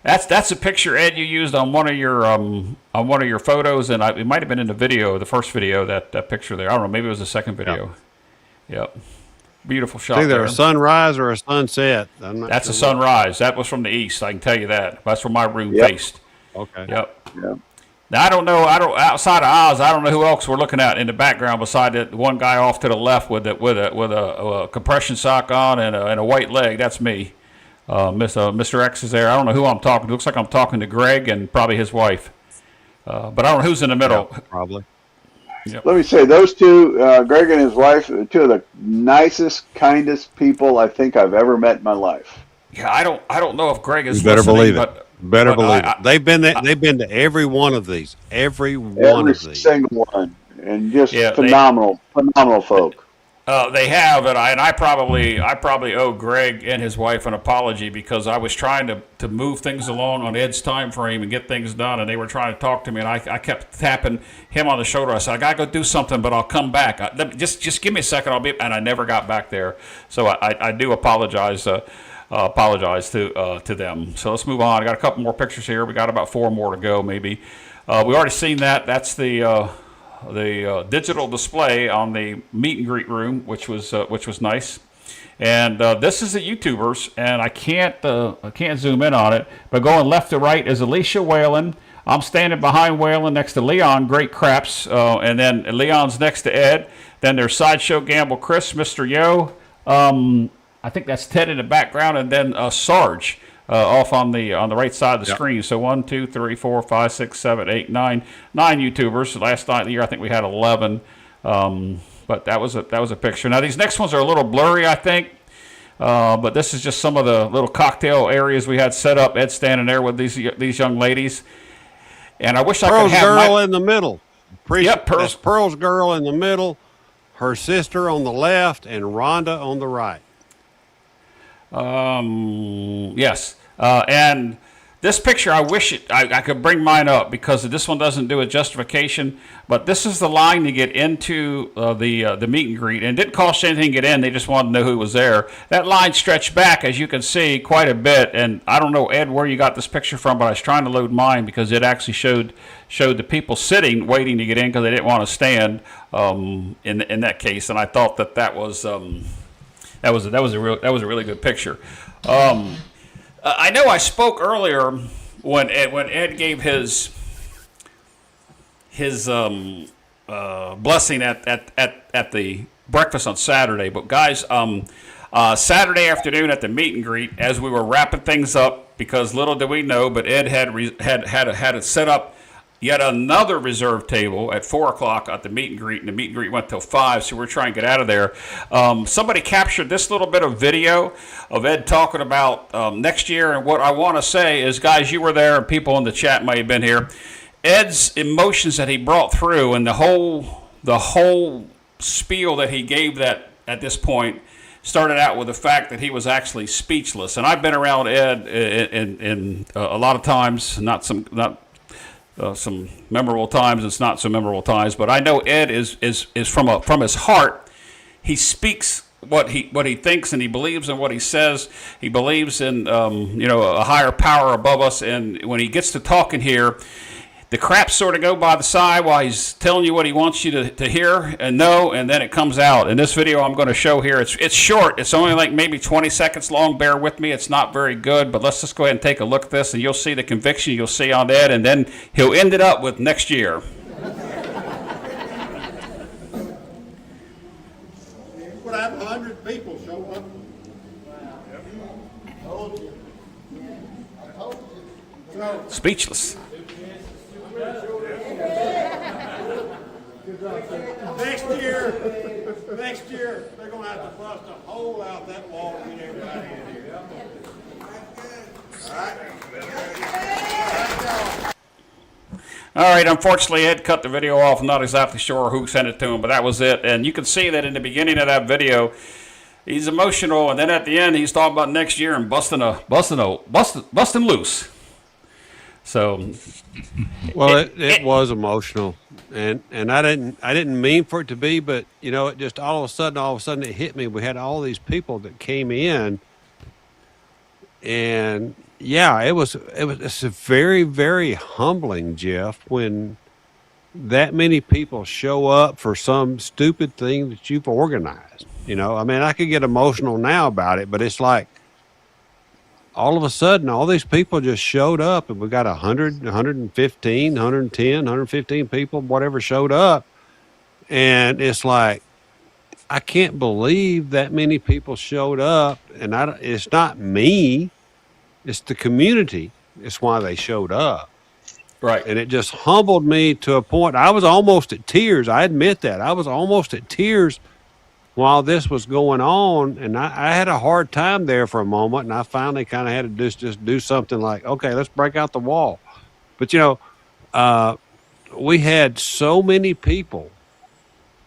That's a picture, Ed, you used on one of your photos, and it might have been in the video, the first video, that picture there. I don't know, maybe it was the second video. Yep. Beautiful shot. It's either a sunrise or a sunset. That's a sunrise. That was from the east. I can tell you that. That's where my room faced. Okay. Yep. Yeah. Now I don't know. Outside of Oz, I don't know who else we're looking at in the background beside that one guy off to the left with a compression sock on and a white leg. That's me. Mr. X is there. I don't know who I'm talking to. Looks like I'm talking to Greg and probably his wife. But I don't know who's in the middle. Yeah, probably. Yep. Let me say, those two, Greg and his wife, two of the nicest, kindest people I think I've ever met in my life. Yeah, I don't know if Greg is. You better believe it. Better believe it. They've been to every one of these. Every Single one, and just phenomenal folk. They have, and I probably owe Greg and his wife an apology because I was trying to move things along on Ed's time frame and get things done, and they were trying to talk to me, and I kept tapping him on the shoulder. I said, I gotta go do something, but I'll come back. Just give me a second. And I never got back there, so I do apologize. Apologize to them. So let's move on. I got a couple more pictures here. We got about 4 more to go, maybe. We already seen that. That's the digital display on the meet and greet room, which was nice. And this is the YouTubers, and I can't zoom in on it, but going left to right is Alicia Whalen. I'm standing behind Whalen next to Leon, Great Craps, and then Leon's next to Ed. Then there's Sideshow Gamble Chris, Mr. Yo. I think that's Ted in the background, and then Sarge off on the right side of the screen. So 1, 2, 3, 4, 5, 6, 7, 8, 9 YouTubers. Last night of the year, I think we had 11. But that was a picture. Now these next ones are a little blurry, I think. But this is just some of the little cocktail areas we had set up. Ed standing there with these young ladies, and I wish I could have girl in the middle. Yep, Pearl's girl in the middle, her sister on the left, and Rhonda on the right. Yes. And this picture, I wish I could bring mine up because this one doesn't do a justification. But this is the line to get into the meet and greet, and it didn't cost you anything to get in. They just wanted to know who was there. That line stretched back, as you can see, quite a bit. And I don't know, Ed, where you got this picture from, but I was trying to load mine because it actually showed the people sitting, waiting to get in because they didn't want to stand in that case. And I thought that was. That was a really good picture. I know I spoke earlier when Ed gave his blessing at the breakfast on Saturday. But guys, Saturday afternoon at the meet and greet, as we were wrapping things up, because little did we know, but Ed had set up yet another reserve table at 4:00 at the meet and greet, and the meet and greet went till 5. So we're trying to get out of there. Somebody captured this little bit of video of Ed talking about next year, and what I want to say is, guys, you were there, and people in the chat may have been here. Ed's emotions that he brought through, and the whole spiel that he gave that at this point started out with the fact that he was actually speechless. And I've been around Ed in a lot of times, not some memorable times, it's not so memorable times, but I know Ed is from his heart. He speaks what he thinks, and he believes in what he says. He believes in a higher power above us, and when he gets to talking here, the craps sort of go by the side while he's telling you what he wants you to hear and know, and then it comes out. In this video I'm going to show here, it's short. It's only like maybe 20 seconds long. Bear with me. It's not very good, but let's just go ahead and take a look at this, and you'll see the conviction you'll see on Ed, and then he'll end it up with next year. Would have 100 people show up. Speechless. Next year, they're going to have to bust a hole out that wall to get everybody in here. All right, unfortunately, Ed cut the video off. I'm not exactly sure who sent it to him, but that was it. And you can see that in the beginning of that video, he's emotional, and then at the end, he's talking about next year and busting loose. So, well, it was emotional, and I didn't mean for it to be, but it just all of a sudden it hit me. We had all these people that came in, and yeah, it's a very, very humbling, Jeff, when that many people show up for some stupid thing that you've organized. I mean, I could get emotional now about it, but it's like, all of a sudden, all these people just showed up, and we got 100, 115, 110, 115 people, whatever, showed up. And it's like, I can't believe that many people showed up. And it's not me, it's the community. It's why they showed up. right. And it just humbled me to a point. I was almost at tears. I admit that. I was almost at tears while this was going on, and I had a hard time there for a moment, and I finally kind of had to just do something like, okay, let's break out the wall. But we had so many people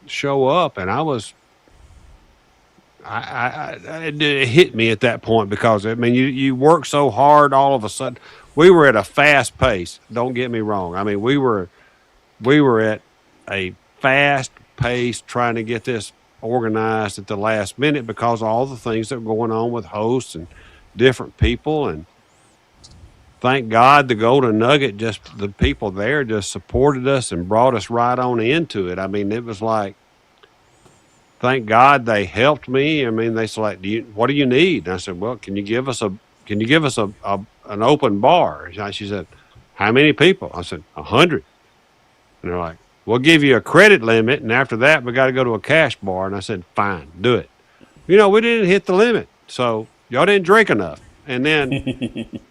show up, and it hit me at that point, because I mean, you work so hard. All of a sudden, we were at a fast pace. Don't get me wrong. I mean, we were at a fast pace trying to get this organized at the last minute, because of all the things that were going on with hosts and different people. And thank God the Golden Nugget, just the people there just supported us and brought us right on into it. I mean, it was like, thank God they helped me. I mean, they said, like, what do you need? And I said, well, can you give us an open bar? And she said, how many people? I said, 100. And they're like, we'll give you a credit limit, and after that, we got to go to a cash bar. And I said, fine, do it. We didn't hit the limit, so y'all didn't drink enough. And then,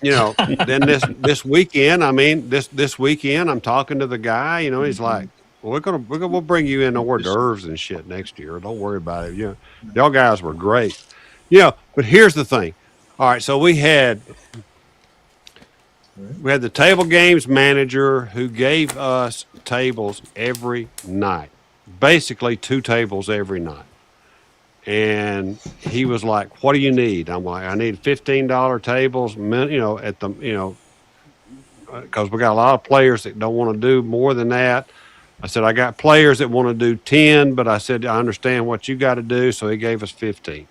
then this weekend, this weekend, I'm talking to the guy. He's like, well, we'll bring you in hors d'oeuvres and shit next year. Don't worry about it. Y'all guys were great. But here's the thing. All right, so we had the table games manager who gave us tables every night, basically 2 tables every night. And he was like, what do you need? I'm like, I need $15 tables, because we got a lot of players that don't want to do more than that. I said, I got players that want to do 10, but I said, I understand what you got to do. So he gave us 15.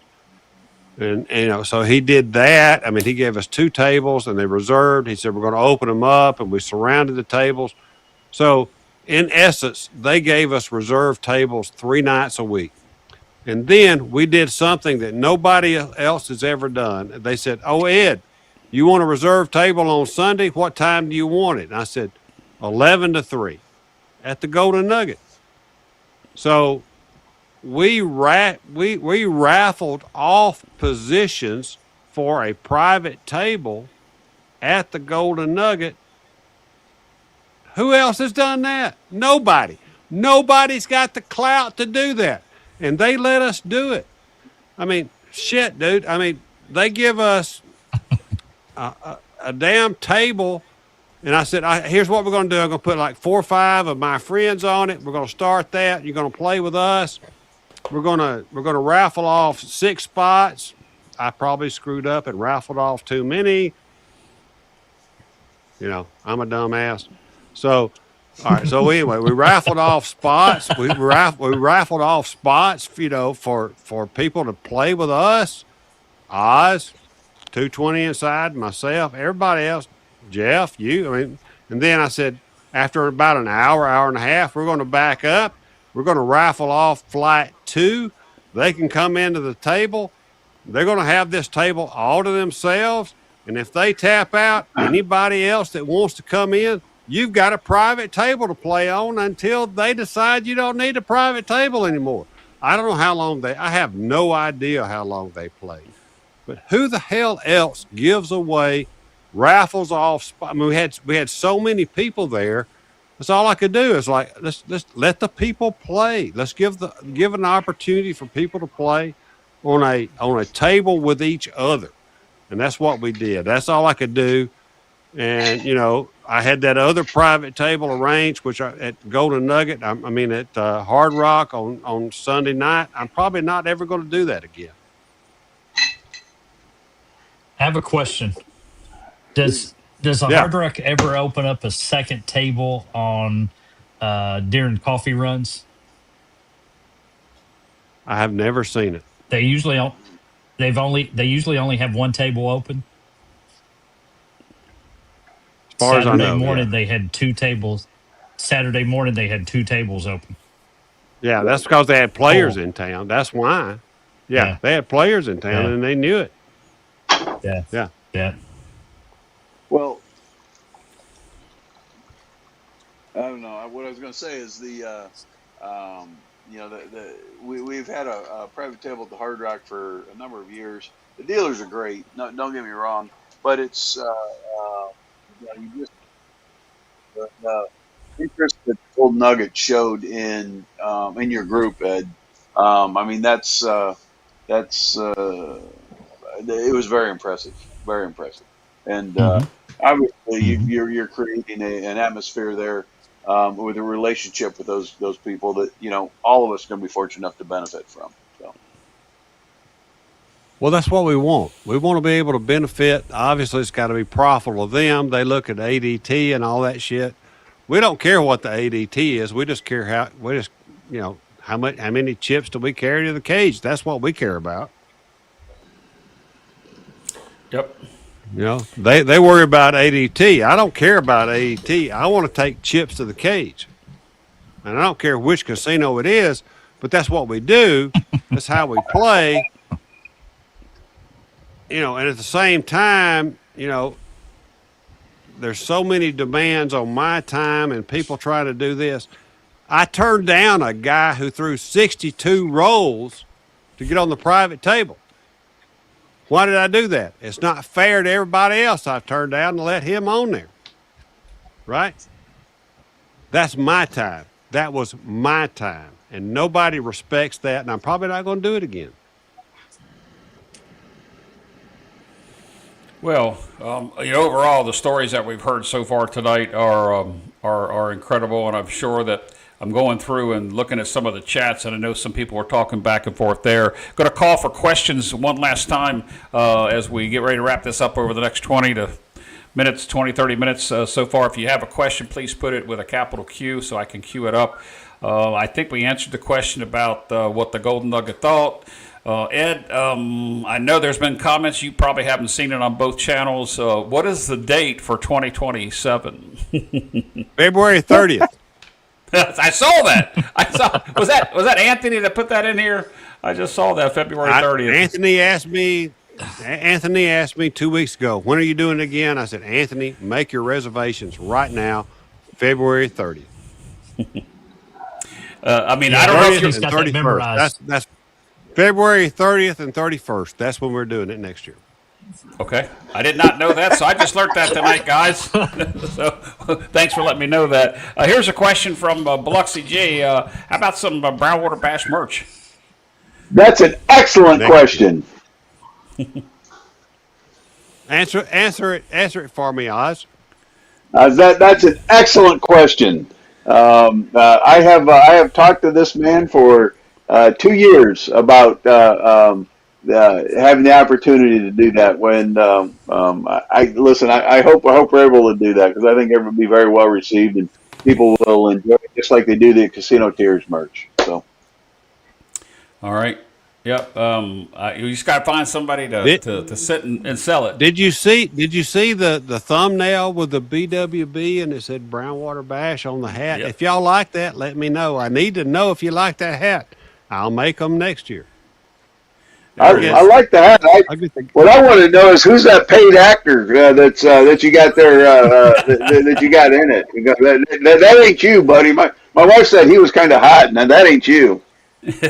And so he did that. I mean, he gave us 2 tables, and they reserved. He said, we're going to open them up, and we surrounded the tables. So in essence, they gave us reserved tables 3 nights a week. And then we did something that nobody else has ever done. They said, "Oh, Ed, you want a reserve table on Sunday? What time do you want it?" And I said, 11 to 3 at the Golden Nugget. So we raffled off positions for a private table at the Golden Nugget. Who else has done that? Nobody. Nobody's got the clout to do that. And they let us do it. I mean, shit, dude. I mean, they give us a damn table. And I said, here's what we're going to do. I'm going to put like 4 or 5 of my friends on it. We're going to start that. You're going to play with us. We're going to raffle off 6 spots. I probably screwed up and raffled off too many. You know, I'm a dumbass. So, all right. So anyway, we raffled off spots. We raffled off spots, you know, for people to play with us. Oz, 220 inside, myself, everybody else, Jeff, you. I mean, and then I said, after about an hour, hour and a half, we're going to back up. We're going to raffle off flight 2. They can come into the table. They're going to have this table all to themselves. And if they tap out, anybody else that wants to come in, you've got a private table to play on until they decide you don't need a private table anymore. I don't know how long I have no idea how long they play. But who the hell else gives away raffles off? I mean, we had so many people there. That's all I could do is like, let's let the people play. Let's give an opportunity for people to play on a table with each other. And that's what we did. That's all I could do. And, you know, I had that other private table arranged, which at Golden Nugget, at Hard Rock on Sunday night. I'm probably not ever going to do that again. I have a question. Does a Hard Rock ever open up a second table on during coffee runs? I have never seen it. They usually only have one table open. As far as I know, morning they had 2 tables. Saturday morning they had 2 tables open. Yeah, that's because they had players in town. That's why. Yeah, they had players in town and they knew it. Yeah. Well, I don't know. What I was going to say is we've had a private table at the Hard Rock for a number of years. The dealers are great. No, don't get me wrong, but it's you just the interest that Old Nugget showed in your group, Ed. I mean, that's it was very impressive, and obviously you're creating an atmosphere there with a relationship with those people that all of us are going to be fortunate enough to benefit from. So. Well, that's what we want. We want to be able to benefit. Obviously, it's got to be profitable to them. They look at ADT and all that shit. We don't care what the ADT is. We just care how many chips do we carry to the cage. That's what we care about. Yep. They worry about ADT. I don't care about ADT. I want to take chips to the cage. And I don't care which casino it is, but that's what we do. That's how we play. And at the same time, there's so many demands on my time and people try to do this. I turned down a guy who threw 62 rolls to get on the private table. Why did I do that? It's not fair to everybody else I've turned down to let him on there. Right? That's my time. That was my time. And nobody respects that, and I'm probably not going to do it again. Well, overall, the stories that we've heard so far tonight are incredible, and I'm sure that I'm going through and looking at some of the chats, and I know some people are talking back and forth there. Going to call for questions one last time as we get ready to wrap this up over the next 20, 30 minutes so far. If you have a question, please put it with a capital Q so I can queue it up. I think we answered the question about what the Golden Nugget thought. Ed, I know there's been comments. You probably haven't seen it on both channels. What is the date for 2027? February 30th. I saw that. Was that Anthony that put that in here? I just saw that February 30th. Anthony asked me 2 weeks ago, when are you doing it again? I said, Anthony, make your reservations right now, February 30th. I mean, I don't know if He's you're, got that memorized. That's February 30th and 31st. That's when we're doing it next year. okay. I did not know that, so I just learned that tonight, guys. So thanks for letting me know that. Here's a question from Biloxi G. How about some Brownwater Bash merch? That's an excellent Thank question. Answer it for me, Oz. That's an excellent question. I have talked to this man for 2 years about having the opportunity to do that. When I hope we're able to do that, because I think it would be very well received and people will enjoy it just like they do the Casino Tears merch. So, All right. Yep. You just got to find somebody to sit and sell it. Did you see the thumbnail with the BWB and it said Brownwater Bash on the hat? Yep. If y'all like that, let me know. I need to know if you like that hat. I'll make them next year. I like that. What I want to know is who's that paid actor that you got there that you got in it. That ain't you, buddy. My wife said he was kind of hot. Now that ain't you. Ed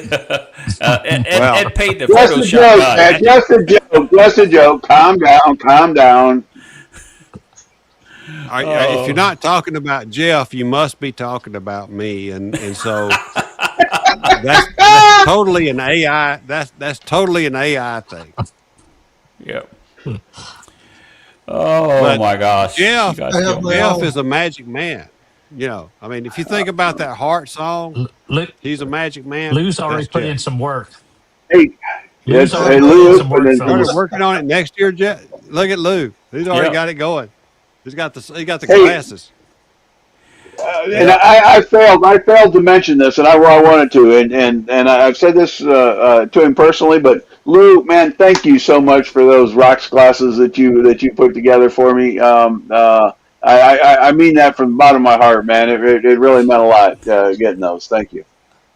paid the Just a Photoshop joke, guy. man. Just a joke. Calm down. If you're not talking about Jeff, you must be talking about me, and so that's totally an AI. That's totally an AI thing. Yep. Oh But my gosh. Jeff, You guys killed me. Jeff is a magic man. You know, I mean, if you think about that heart song, he's a magic man. Lou's already That's put Jeff. in some work. Hey, Lou's yes, already hey, put in Lou, some work, and fellas. Started working on it next year, Jeff. Look at Lou. He's already Yep. got it going. He got the Hey. glasses. and I failed to mention this, and I wanted to, and I've said this to him personally, but Lou, man, thank you so much for those rocks glasses that you put together for me. I mean that from the bottom of my heart, man. It really meant a lot getting those. Thank you.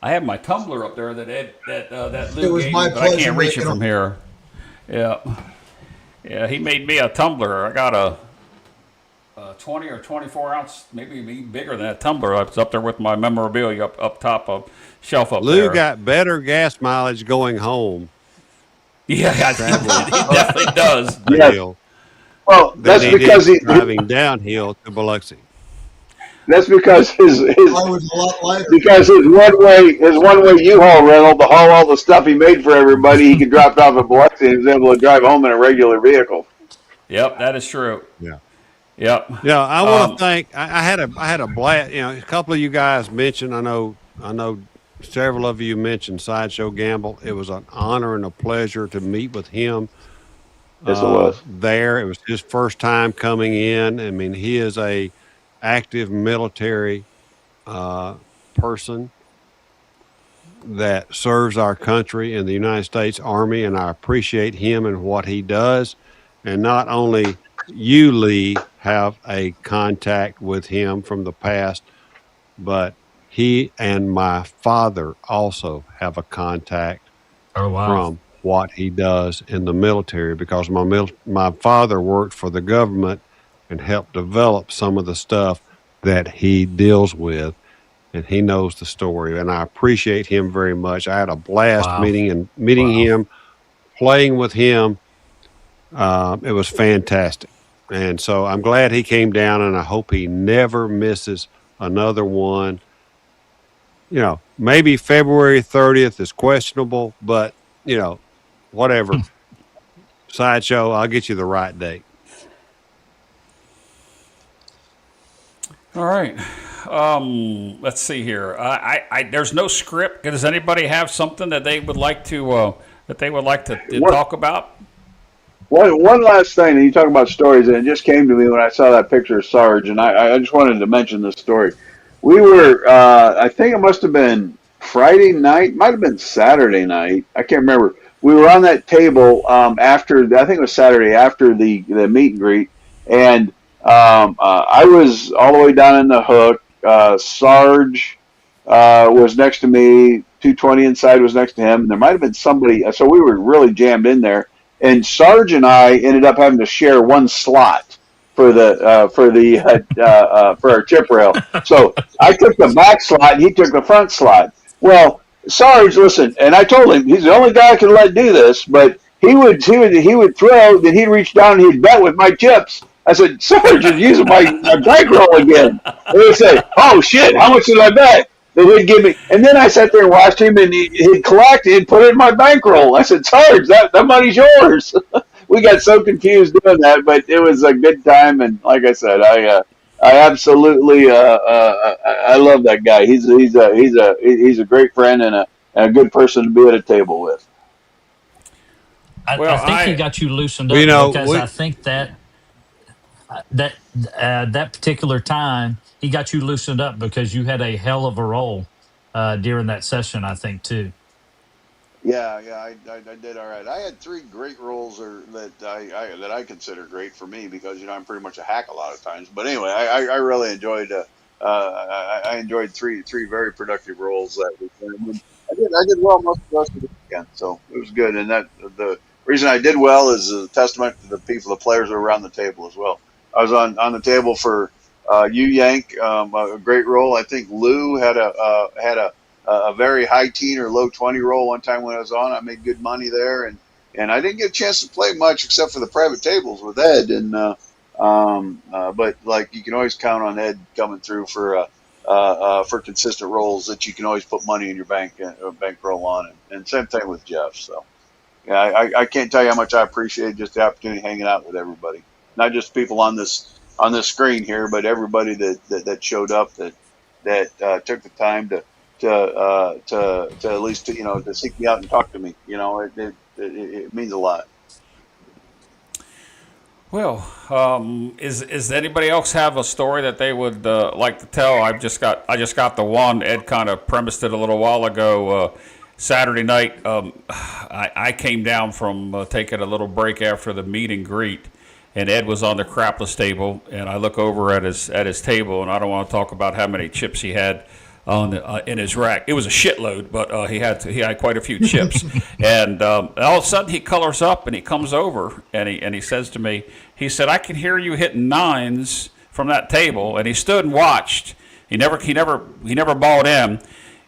I have my tumbler up there that Lou It was gave my me, but I pleasure can't reach it making from here. Yeah. Yeah, he made me a tumbler. I got a 20 or 24 ounce, maybe even bigger than that tumbler. It's up there with my memorabilia up top of shelf up Lou there. got better gas mileage going home. Yeah, he definitely does. Yes. Hill Well, than that's he because did driving downhill to Biloxi. that's because his I was a lot lighter. because his one way U-Haul rental to haul all the stuff he made for everybody, he could drop it off at Biloxi and he was able to drive home in a regular vehicle. Yep, that is true. Yeah. Yep. Yeah, I want to thank. I had a blast. You know, a couple of you guys mentioned. I know. Several of you mentioned Sideshow Gamble. It was an honor and a pleasure to meet with him. Yes, it was. There. It was his first time coming in. I mean, he is a active military person that serves our country in the United States Army, and I appreciate him and what he does. And not only you, Lee, have a contact with him from the past, but he and my father also have a contact Oh wow! from what he does in the military, because my father worked for the government and helped develop some of the stuff that he deals with, and he knows the story, and I appreciate him very much. I had a blast Wow. meeting Wow. him, playing with him. It was fantastic, and so I'm glad he came down, and I hope he never misses another one. You know, maybe February 30th is questionable, but you know, whatever. Sideshow, I'll get you the right date. All right. Let's see here. There's no script. Does anybody have something that they would like to talk about? One last thing, and you talk about stories, and it just came to me when I saw that picture of Sarge, and I just wanted to mention this story. We were, I think it must have been Friday night, might have been Saturday night, I can't remember. We were on that table after, I think it was Saturday, after the meet and greet, and I was all the way down in the hook. Sarge, was next to me. 220 inside was next to him. And there might have been somebody. So we were really jammed in there. And Sarge and I ended up having to share one slot for our chip rail. So I took the back slot and he took the front slot. Well, Sarge, listen, and I told him he's the only guy I can let do this, but he would throw, then he'd reach down and he'd bet with my chips. I said, Sarge is using my bankroll again. And he'd say, oh shit, how much did I bet? They would give me, and then I sat there and watched him, and he'd collect it and put it in my bankroll. I said, Sarge, that money's yours. We got so confused doing that, but it was a good time. And like I said, I absolutely I love that guy. He's a great friend and a good person to be at a table with. I think he got you loosened up because I think that particular time he got you loosened up because you had a hell of a roll during that session, I think, too. Yeah, I did all right. I had 3 great rolls that I consider great for me because I'm pretty much a hack a lot of times. But anyway, I really enjoyed I enjoyed three very productive rolls that weekend. I did well most of the rest of the weekend, so it was good. And that the reason I did well is a testament to the players that were around the table as well. I was on the table for you Yank, a great roll. I think Lou had a very high teen or low 20 roll one time when I was on. I made good money there, and I didn't get a chance to play much except for the private tables with Ed. And but like you can always count on Ed coming through for consistent rolls that you can always put money in your bankroll on, and same thing with Jeff. So yeah, I can't tell you how much I appreciate just the opportunity hanging out with everybody, not just people on this screen here, but everybody that showed up that took the time to at least to seek me out and talk to me. It means a lot. Well, is anybody else have a story that they would like to tell? I just got the one. Ed kind of premised it a little while ago. Saturday night, I came down from taking a little break after the meet and greet, and Ed was on the crapless table, and I look over at his table, and I don't want to talk about how many chips he had on in his rack. It was a shitload, but he had quite a few chips. And all of a sudden he colors up and he comes over and he says to me, he said, I can hear you hitting 9s from that table. And he stood and watched. He never balled in.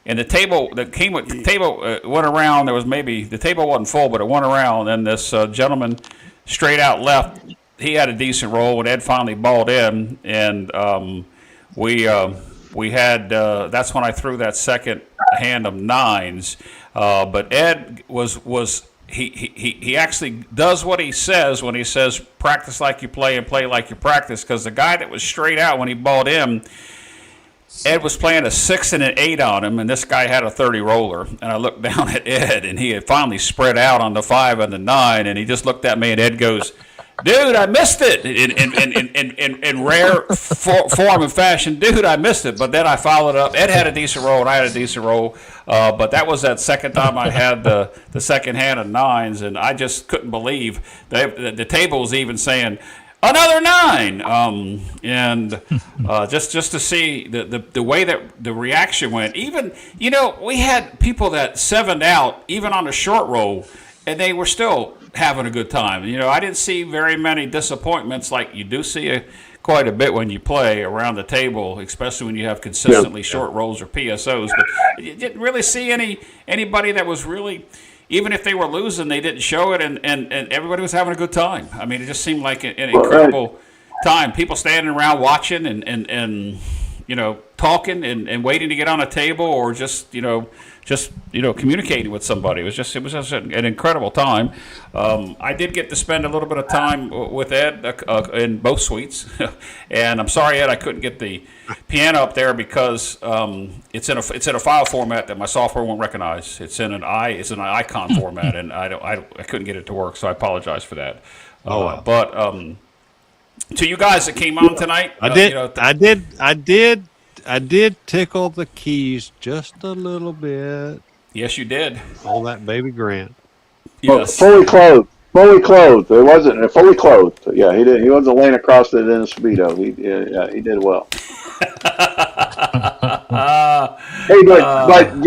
And the table went around. There was the table wasn't full, but it went around. And this gentleman straight out left, he had a decent roll when Ed finally balled in, and we had that's when I threw that second hand of 9s. But Ed he actually does what he says when he says practice like you play and play like you practice, because the guy that was straight out when he balled in, Ed was playing a 6 and an 8 on him, and this guy had a 30 roller. And I looked down at Ed, and he had finally spread out on the 5 and the 9, and he just looked at me, and Ed goes, dude, I missed it in rare form and fashion. Dude, I missed it. But then I followed up. Ed had a decent roll, and I had a decent roll. But that was that second time I had the second hand of 9s, and I just couldn't believe the table was even saying, another 9. And just to see the way that the reaction went. Even, we had people that 7'd out, even on a short roll, and they were still having a good time. I didn't see very many disappointments like you do see quite a bit when you play around the table, especially when you have consistently short rolls or PSOs. But you didn't really see anybody that was really, even if they were losing, they didn't show it, and everybody was having a good time. I mean, it just seemed like an incredible time. People standing around watching and talking and waiting to get on a table, or just communicating with somebody. It was just an incredible time. I did get to spend a little bit of time with Ed in both suites, and I'm sorry, Ed, I couldn't get the piano up there because it's in a file format that my software won't recognize. It's in an icon format, and I couldn't get it to work, so I apologize for that. But to you guys that came on tonight, I did tickle the keys just a little bit. Yes, you did. On that baby Grant. Yes. Fully clothed. It wasn't fully clothed. Yeah, he did. He wasn't laying across it in a Speedo. He did well. Hey, but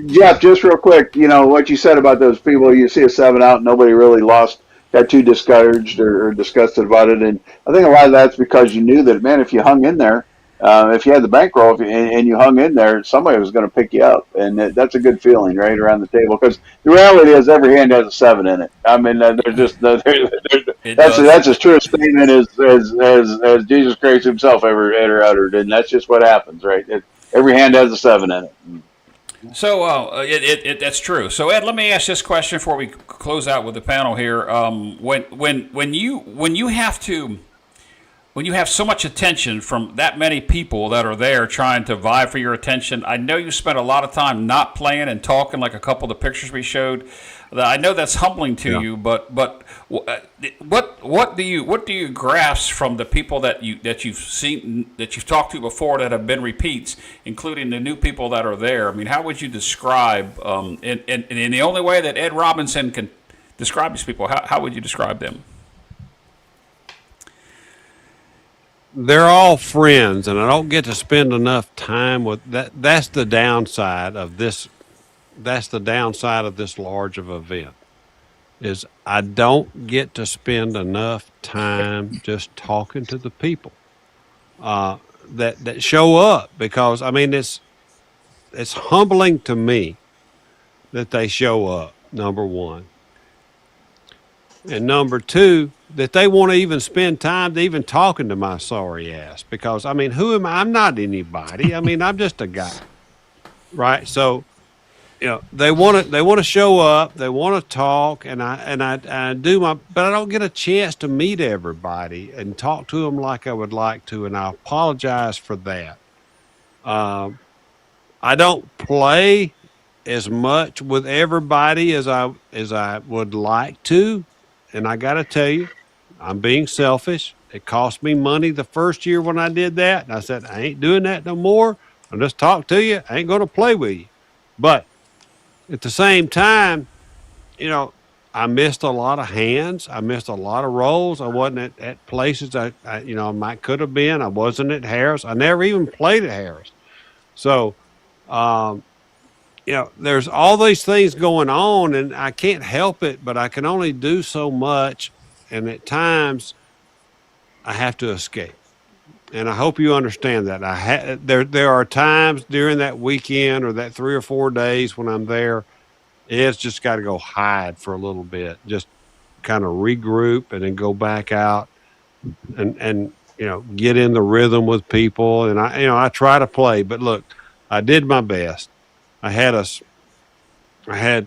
Jeff, just real quick, what you said about those people, you see a 7 out, nobody really lost, got too discouraged or disgusted about it, and I think a lot of that's because you knew that, man, if you hung in there, if you had the bankroll and you hung in there, somebody was going to pick you up, and that's a good feeling, right, around the table. Because the reality is, every hand has a 7 in it. I mean, there's just It that's does. as true a statement as Jesus Christ Himself ever uttered, and that's just what happens, right? Every hand has a 7 in it. So that's true. So Ed, let me ask this question before we close out with the panel here. When you have so much attention from that many people that are there trying to vie for your attention, I know you spent a lot of time not playing and talking, like a couple of the pictures we showed. I know that's humbling to you, but what do you grasp from the people that you've seen, that you've talked to before, that have been repeats, including the new people that are there? I mean, how would you describe in the only way that Ed Robinson can describe these people? How would you describe them? They're all friends, and I don't get to spend enough time with that. That's the downside of this. That's the downside of this large of event, is I don't get to spend enough time just talking to the people that show up, because I mean it's humbling to me that they show up, number one. And number two, that they want to even spend time to even talking to my sorry ass, because I mean, who am I? I'm not anybody. I mean, I'm just a guy, right? So, they want to show up, they want to talk, and I do my, but I don't get a chance to meet everybody and talk to them like I would like to, and I apologize for that. I don't play as much with everybody as I would like to. And I got to tell you, I'm being selfish. It cost me money the first year when I did that. And I said, I ain't doing that no more. I'll just talk to you. I ain't going to play with you. But at the same time, I missed a lot of hands. I missed a lot of rolls. I wasn't at places I might could have been. I wasn't at Harris. I never even played at Harris. So, there's all these things going on, and I can't help it, but I can only do so much. And at times I have to escape. And I hope you understand that. There are times during that weekend or that 3 or 4 days when I'm there, it's just got to go hide for a little bit, just kind of regroup and then go back out and get in the rhythm with people. And I try to play, but look, I did my best. I had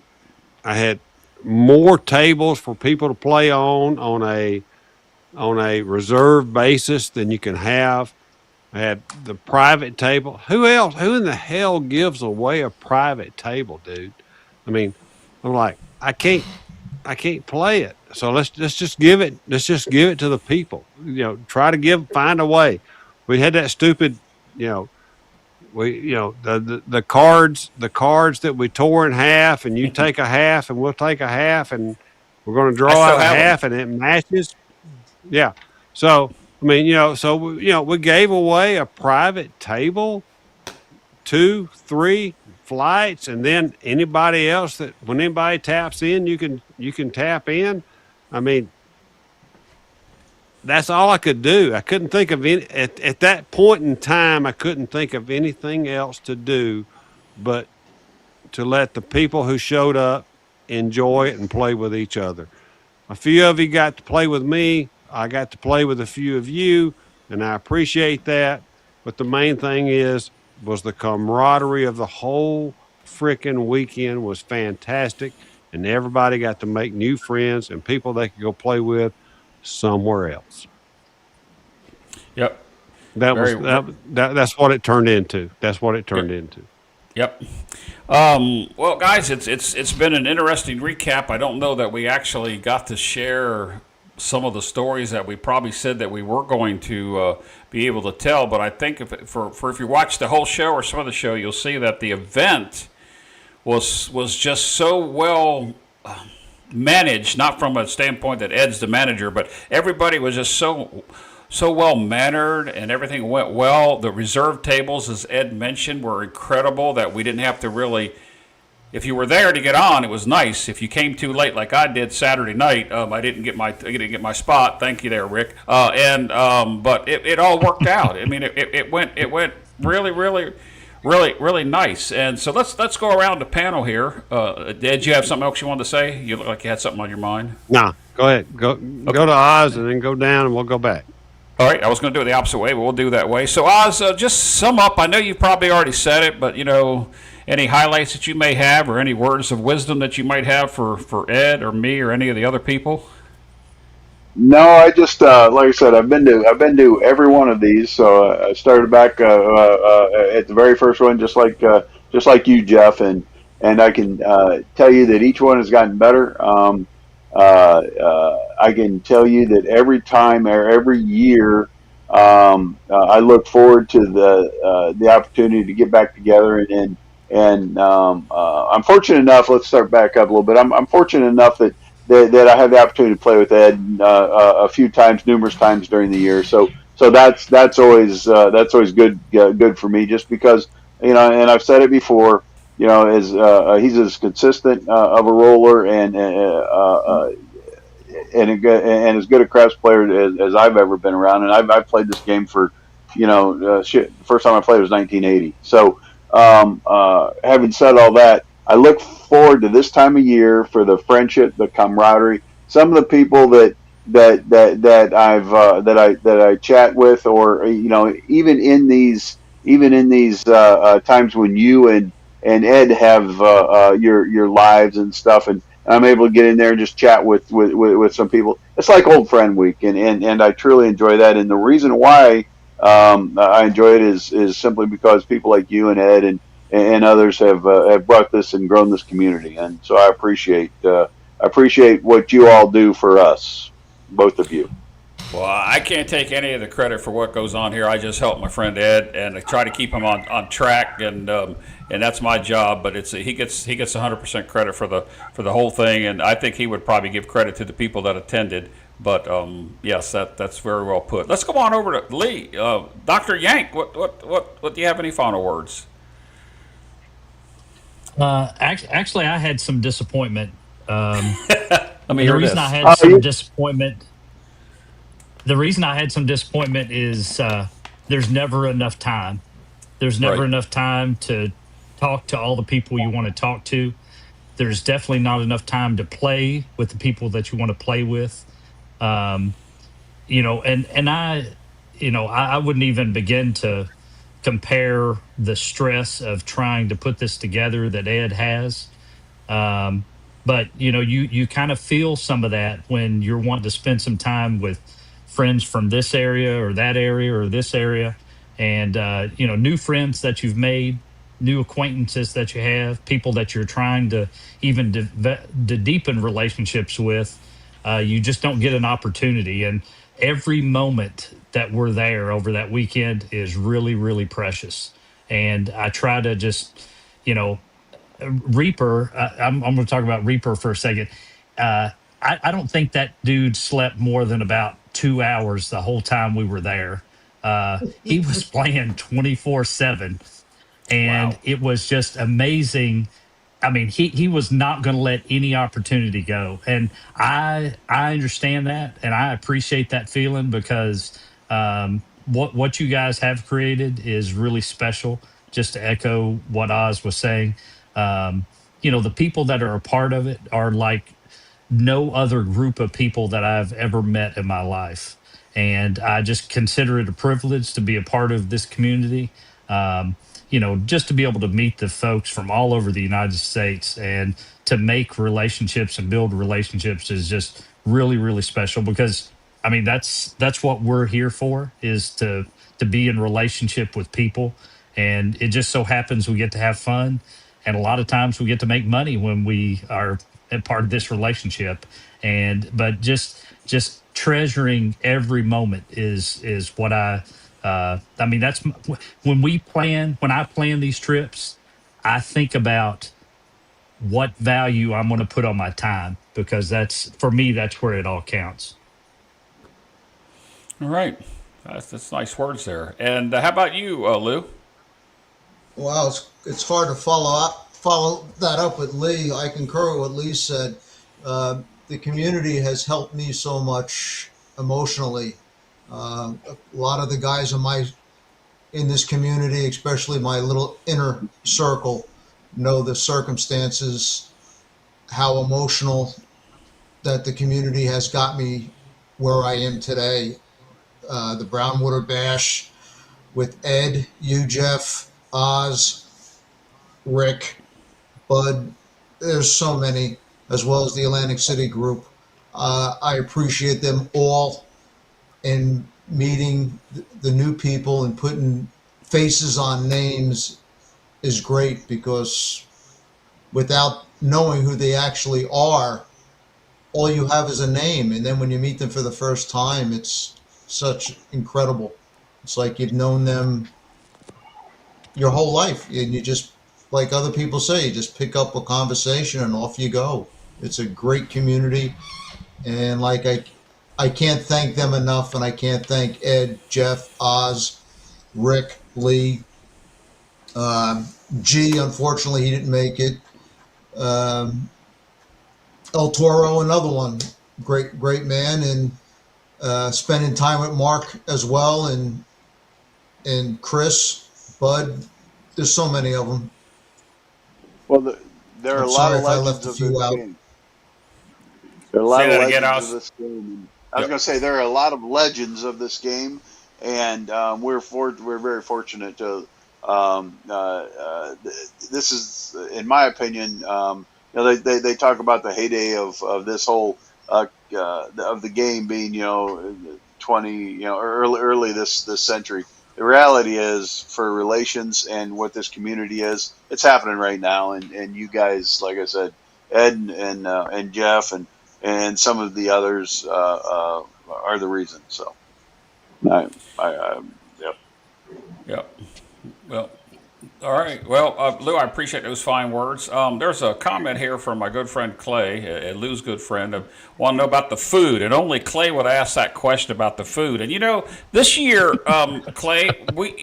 more tables for people to play on a reserve basis than you can have. I had the private table. Who in the hell gives away a private table, dude? I mean, I'm like, I can't play it. So let's just give it to the people. Try to find a way. We had that stupid, the cards that we tore in half, and you take a half and we'll take a half, and we're going to draw out a half and it matches. Yeah. So, I mean, we gave away a private table, 2, 3 flights, and then anybody else when anybody taps in, you can tap in. I mean, that's all I could do. I couldn't think of any at that point in time. I couldn't think of anything else to do but to let the people who showed up enjoy it and play with each other. A few of you got to play with me. I got to play with a few of you, and I appreciate that. But the main thing was the camaraderie of the whole freaking weekend was fantastic, and everybody got to make new friends and people they could go play with somewhere else. Yep. That's what it turned into. That's what it turned into. Yep. Well, guys, it's been an interesting recap. I don't know that we actually got to share some of the stories that we probably said that we were going to be able to tell, but I think if you watch the whole show or some of the show, you'll see that the event was just so well managed, not from a standpoint that Ed's the manager, but everybody was just so so well mannered, and everything went well. The reserve tables, as Ed mentioned, were incredible. That we didn't have to really. If you were there to get on, it was nice. If you came too late, like I did Saturday night, I didn't get my spot. Thank you there, Rick. But it all worked out. I mean, it went really nice. And so let's go around the panel here. Did you have something else you wanted to say? You look like you had something on your mind. No, go ahead. Go to Oz and then go down, and we'll go back. All right, I was going to do it the opposite way, but we'll do that way. So Oz, just sum up. I know you probably already said it, but any highlights that you may have, or any words of wisdom that you might have for Ed or me or any of the other people. No, I just like I said, I've been to every one of these. So I started back at the very first one, just like you, Jeff, and I can tell you that each one has gotten better. I can tell you that every time or every year, I look forward to the opportunity to get back together and I'm fortunate enough. Let's start back up a little bit. I'm fortunate enough that I had the opportunity to play with Ed a few times, numerous times during the year. So that's always good for me, just because and I've said it before. As he's as consistent of a roller and as good a craps player as I've ever been around. And I've played this game for the first time I played was 1980. So having said all that, I look forward to this time of year for the friendship, the camaraderie. Some of the people that I chat with, or even in these times when you and Ed have your lives and stuff, and I'm able to get in there and just chat with some people. It's like old friend week, and I truly enjoy that. And the reason why I enjoy it is simply because people like you and Ed and others have brought this and grown this community, and so I appreciate what you all do for us, both of you. Well, I can't take any of the credit for what goes on here. I just help my friend Ed and I try to keep him on track, and that's my job. But he gets 100% credit for the whole thing, and I think he would probably give credit to the people that attended. But yes, that's very well put. Let's go on over to Lee, Dr. Yank. What do you have any final words? Actually, I had some disappointment. Let me The hear reason this. I had some disappointment. The reason I had some disappointment is there's never enough time. There's never Right. enough time to talk to all the people you want to talk to. There's definitely not enough time to play with the people that you want to play with. Um, and I wouldn't even begin to compare the stress of trying to put this together that Ed has. Um, but you kind of feel some of that when you're wanting to spend some time with friends from this area or that area or this area, and new friends that you've made, new acquaintances that you have, people that you're trying to even to deepen relationships with. You just don't get an opportunity, and every moment that we're there over that weekend is really, really precious. And I try to just, you know, Reaper, I'm going to talk about Reaper for a second. I don't think that dude slept more than about 2 hours the whole time we were there. He was playing 24/7, and Wow. it was just amazing. I mean, he was not going to let any opportunity go, and I understand that, and I appreciate that feeling because what you guys have created is really special. Just to echo what Oz was saying, the people that are a part of it are like no other group of people that I've ever met in my life. And I just consider it a privilege to be a part of this community. Just to be able to meet the folks from all over the United States and to make relationships and build relationships is just really, really special because I mean that's what we're here for is to be in relationship with people. And it just so happens we get to have fun. And a lot of times we get to make money when we are a part of this relationship. But just treasuring every moment is what I mean, when I plan these trips, I think about what value I'm going to put on my time because for me, that's where it all counts. All right. That's nice words there. And how about you, Lou? Wow, it's hard to follow that up with Lee. I concur with what Lee said. The community has helped me so much emotionally. A lot of the guys in this community, especially my little inner circle, know the circumstances, how emotional that the community has got me where I am today. The Brownwater Bash with Ed, you, Jeff, Oz, Rick, Bud. There's so many, as well as the Atlantic City group. I appreciate them all, and meeting the new people and putting faces on names is great, because without knowing who they actually are, all you have is a name. And then when you meet them for the first time, it's such incredible. It's like you've known them your whole life, and you just, like other people say, you just pick up a conversation and off you go. It's a great community, and like I can't thank them enough, and I can't thank Ed, Jeff, Oz, Rick, Lee, G. Unfortunately, he didn't make it. El Toro, another one, great man, and spending time with Mark as well, and Chris, Bud. There's so many of them. Well, there are I'm a lot sorry of if I legends left a of few this out. game. There are a lot Say of that legends again, of Oz. this game. I was going to say there are a lot of legends of this game, and we're very fortunate to. This is, in my opinion, they talk about the heyday of this whole of the game being 20 early this century. The reality is, for relations and what this community is, it's happening right now, and you guys, like I said, Ed and Jeff and some of the others are the reason. So, yep. Yeah. Well, all right. Well, Lou, I appreciate those fine words. There's a comment here from my good friend Clay, Lou's good friend. Want to know about the food, and only Clay would ask that question about the food. And this year, Clay,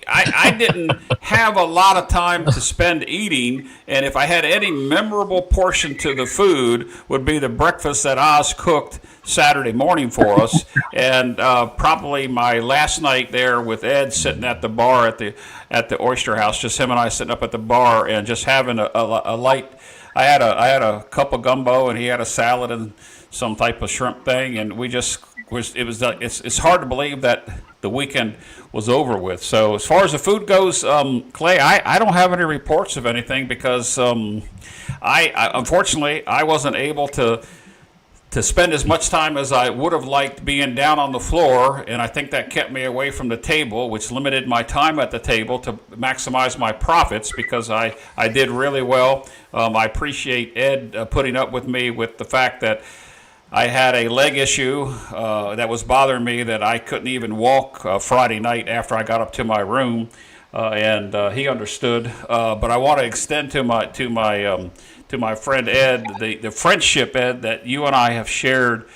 I didn't have a lot of time to spend eating, and if I had any memorable portion to the food, would be the breakfast that Oz cooked Saturday morning for us, and probably my last night there with Ed sitting at the bar at the Oyster House, just him and I sitting up at the bar and just having a light. I had a cup of gumbo, and he had a salad and some type of shrimp thing, and we just it's hard to believe that the weekend was over with. So as far as the food goes, Clay, I don't have any reports of anything, because I unfortunately I wasn't able to spend as much time as I would have liked being down on the floor, and I think that kept me away from the table, which limited my time at the table to maximize my profits, because I did really well. I appreciate Ed putting up with me with the fact that I had a leg issue that was bothering me, that I couldn't even walk Friday night after I got up to my room, and he understood. But I want to extend to my friend Ed the friendship, Ed, that you and I have shared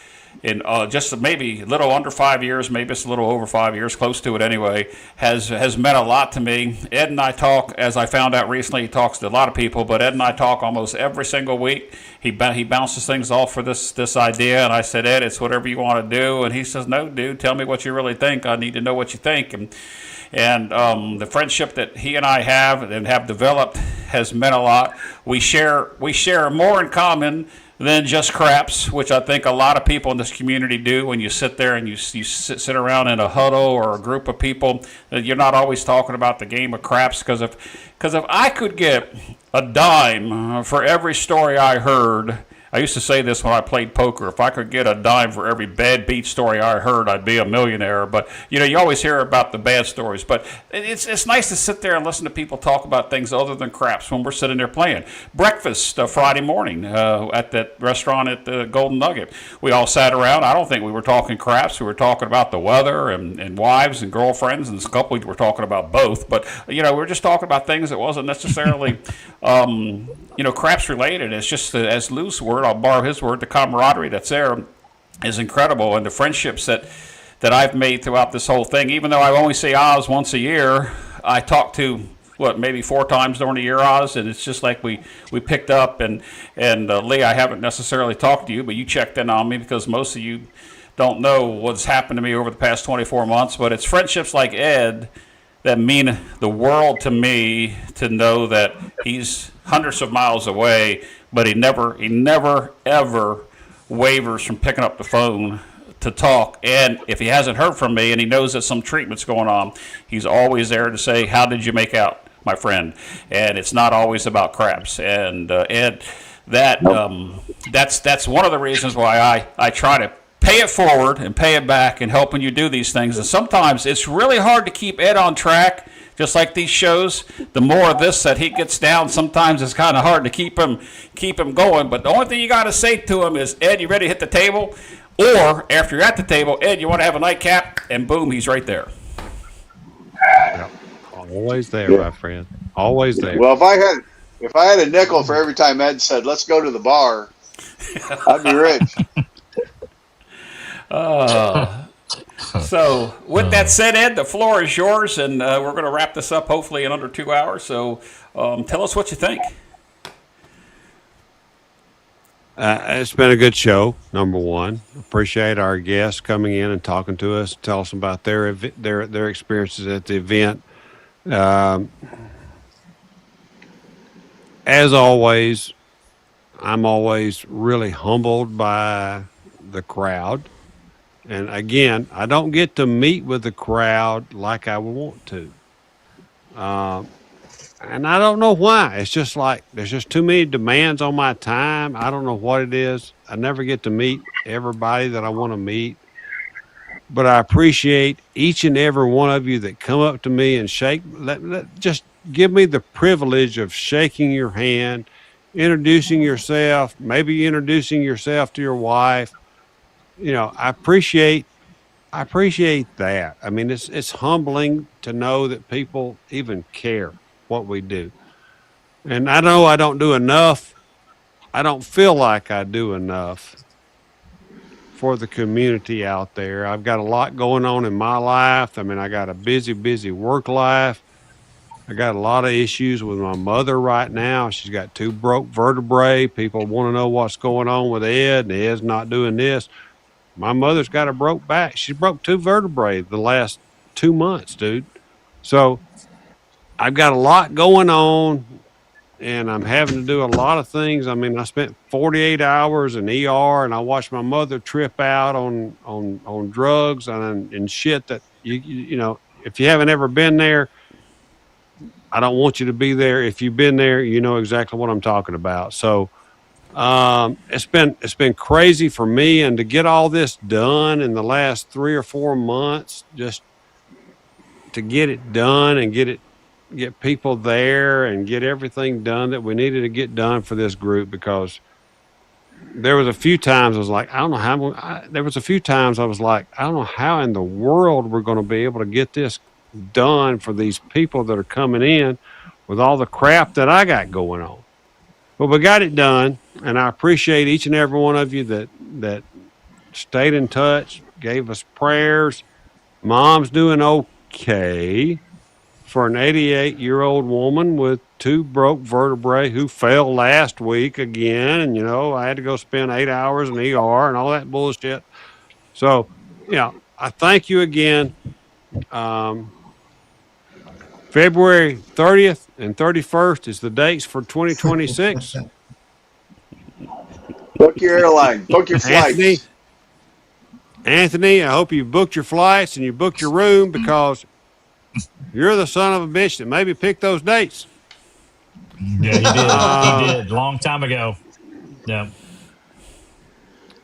in just maybe a little under 5 years, maybe it's a little over 5 years, close to it anyway, has meant a lot to me. Ed and I talk, as I found out recently, he talks to a lot of people, but Ed and I talk almost every single week. He bounces things off for this idea, and I said, Ed, it's whatever you want to do, and he says, no, dude, tell me what you really think. I need to know what you think. And the friendship that he and I have and have developed has meant a lot. We share more in common than just craps, which I think a lot of people in this community do. When you sit there and you sit around in a huddle or a group of people, you're not always talking about the game of craps. Because if I could get a dime for every story I heard, I used to say this when I played poker. If I could get a dime for every bad beat story I heard, I'd be a millionaire. But you always hear about the bad stories. But it's nice to sit there and listen to people talk about things other than craps when we're sitting there playing. Breakfast Friday morning at that restaurant at the Golden Nugget, we all sat around. I don't think we were talking craps. We were talking about the weather and wives and girlfriends, and a couple we were talking about both. But we were just talking about things that wasn't necessarily craps related. It's just as Lou's word, I'll borrow his word, the camaraderie that's there is incredible, and the friendships that that I've made throughout this whole thing. Even though I only see Oz once a year, I talk to maybe 4 times during the year, Oz, and it's just like we picked up. And Lee, I haven't necessarily talked to you, but you checked in on me because most of you don't know what's happened to me over the past 24 months. But it's friendships like Ed that mean the world to me, to know that he's hundreds of miles away, but he never ever wavers from picking up the phone to talk. And if he hasn't heard from me and he knows that some treatment's going on, he's always there to say, how did you make out, my friend? And it's not always about craps. And Ed, that's one of the reasons why I try to pay it forward and pay it back and helping you do these things. And sometimes it's really hard to keep Ed on track, just like these shows. The more of this that he gets down, sometimes it's kind of hard to keep him going. But the only thing you got to say to him is, Ed, you ready to hit the table? Or after you're at the table, Ed, you want to have a nightcap? And boom, he's right there. Yeah. Always there, my friend. Always there. Well, if I had a nickel for every time Ed said, let's go to the bar, I'd be rich. So with that said, Ed, the floor is yours, and we're going to wrap this up hopefully in under 2 hours. So tell us what you think. It's been a good show, number one. Appreciate our guests coming in and talking to us, tell us about their experiences at the event. As always, I'm always really humbled by the crowd. And again, I don't get to meet with the crowd like I want to. And I don't know why. It's just like there's just too many demands on my time. I don't know what it is. I never get to meet everybody that I want to meet. But I appreciate each and every one of you that come up to me and just give me the privilege of shaking your hand, introducing yourself, maybe introducing yourself to your wife. I appreciate that. I mean, it's humbling to know that people even care what we do. And I know I don't do enough. I don't feel like I do enough for the community out there. I've got a lot going on in my life. I mean, I got a busy work life. I got a lot of issues with my mother right now. She's got 2 broke vertebrae. People want to know what's going on with Ed, and Ed's not doing this. My mother's got a broke back. She broke 2 vertebrae the last 2 months, dude. So I've got a lot going on, and I'm having to do a lot of things. I mean, I spent 48 hours in ER, and I watched my mother trip out on drugs and shit that, you know, if you haven't ever been there, I don't want you to be there. If you've been there, you know exactly what I'm talking about. So it's been crazy for me, and to get all this done in the last 3 or 4 months, just to get it done and get people there and get everything done that we needed to get done for this group, because there was a few times I was like, I don't know how. There was a few times I was like, I don't know how in the world we're going to be able to get this done for these people that are coming in with all the crap that I got going on. But we got it done, and I appreciate each and every one of you that stayed in touch, gave us prayers. Mom's doing okay for an 88-year-old woman with 2 broke vertebrae who fell last week again. And, you know, I had to go spend 8 hours in ER and all that bullshit. So, I thank you again. February 30th and 31st is the dates for 2026. Book your airline. Book your flights. Anthony, I hope you booked your flights and you booked your room, because you're the son of a bitch that maybe picked those dates. Yeah, he did. Long time ago. Yeah.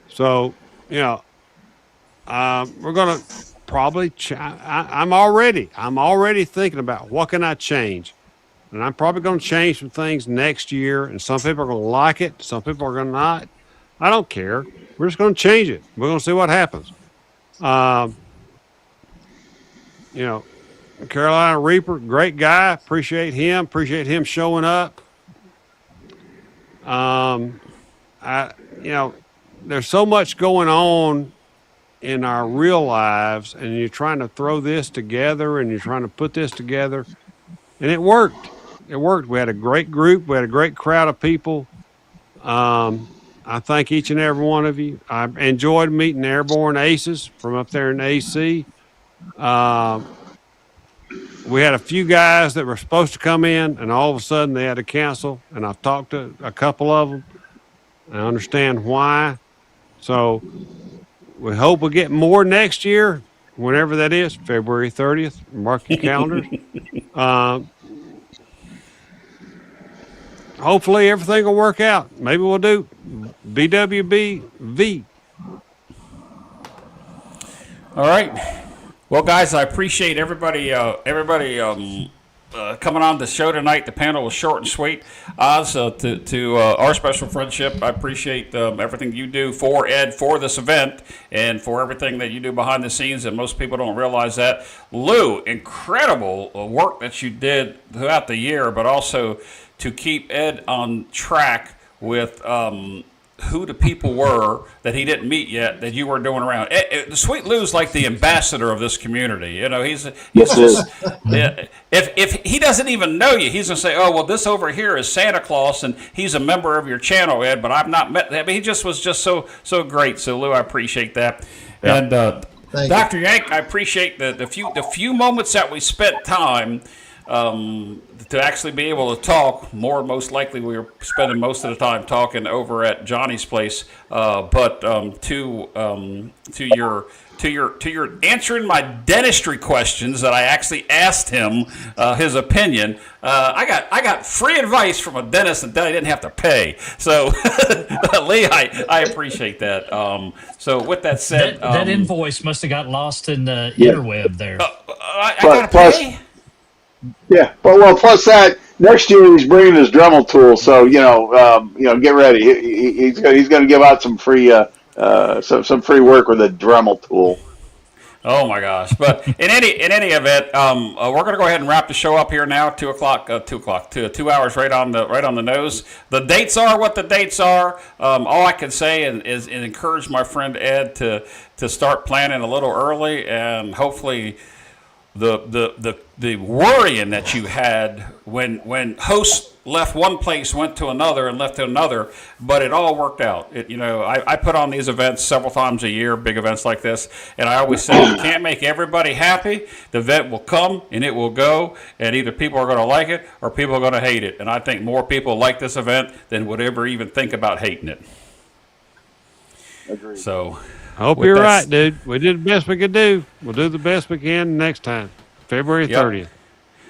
So, we're going to probably I'm already thinking about what can I change. And I'm probably going to change some things next year, and some people are going to like it. Some people are going to not. I don't care. We're just going to change it. We're going to see what happens. Carolina Reaper, great guy. Appreciate him. Appreciate him showing up. There's so much going on in our real lives, and you're trying to throw this together and you're trying to put this together, and it worked. It worked. We had a great group. We had a great crowd of people. I thank each and every one of you. I enjoyed meeting Airborne Aces from up there in the AC. We had a few guys that were supposed to come in, and all of a sudden they had to cancel. And I've talked to a couple of them. I understand why. So we hope we get more next year, whenever that is, February 30th. Mark your calendars. Hopefully everything will work out. Maybe we'll do BWB V. All right. Well, guys, I appreciate everybody coming on the show tonight. The panel was short and sweet. Oz, to our special friendship, I appreciate everything you do for Ed, for this event, and for everything that you do behind the scenes, and most people don't realize that. Lou, incredible work that you did throughout the year, but also to keep Ed on track with who the people were that he didn't meet yet that you were doing around. Sweet Lou's like the ambassador of this community. You know, he's just, if he doesn't even know you, he's gonna say, "Oh, well, this over here is Santa Claus, and he's a member of your channel, Ed." But I've not met him. He just was just so great. So Lou, I appreciate that. Yeah. And Dr. Yank, I appreciate the few moments that we spent time. To actually be able to talk more, most likely we were spending most of the time talking over at Johnny's place. But to your answering my dentistry questions that I actually asked him his opinion. I got free advice from a dentist that I didn't have to pay. So Lee, I appreciate that. So with that said, that invoice must have got lost in the interweb there. I gotta pay. Yeah, well, plus that next year he's bringing his Dremel tool, so get ready. He's going to give out some free some free work with a Dremel tool. Oh my gosh! But in any event, we're going to go ahead and wrap the show up here now. 2 o'clock, 2 hours right on the nose. The dates are what the dates are. All I can say is encourage my friend Ed to start planning a little early, and hopefully the worrying that you had when hosts left one place, went to another, and left to another, but it all worked out. I put on these events several times a year, big events like this, and I always say you can't make everybody happy. The event will come and it will go, and either people are going to like it or people are going to hate it. And I think more people like this event than would ever even think about hating it. Agreed. So. I hope you're right, dude. We did the best we could do. We'll do the best we can next time, February 30th.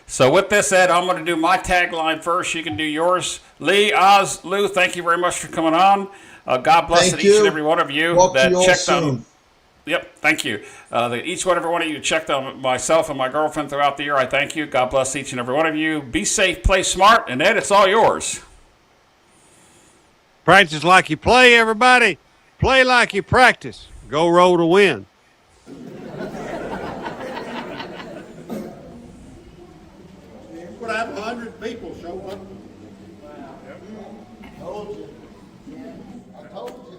So with this said, I'm going to do my tagline first. You can do yours. Lee, Oz, Lou, thank you very much for coming on. God bless each and every one of you that checked on. Yep, thank you. Each one, every one of you checked on myself and my girlfriend throughout the year. I thank you. God bless each and every one of you. Be safe, play smart, and Ed, it's all yours. Practice like you play, everybody. Play like you practice. Go roll to win. Could have 100 people show up. I told you. I told you.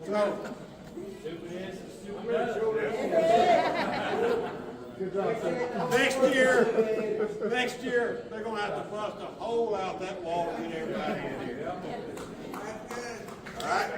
So, next year, they're going to have to bust a hole out that wall to get everybody in here. All right?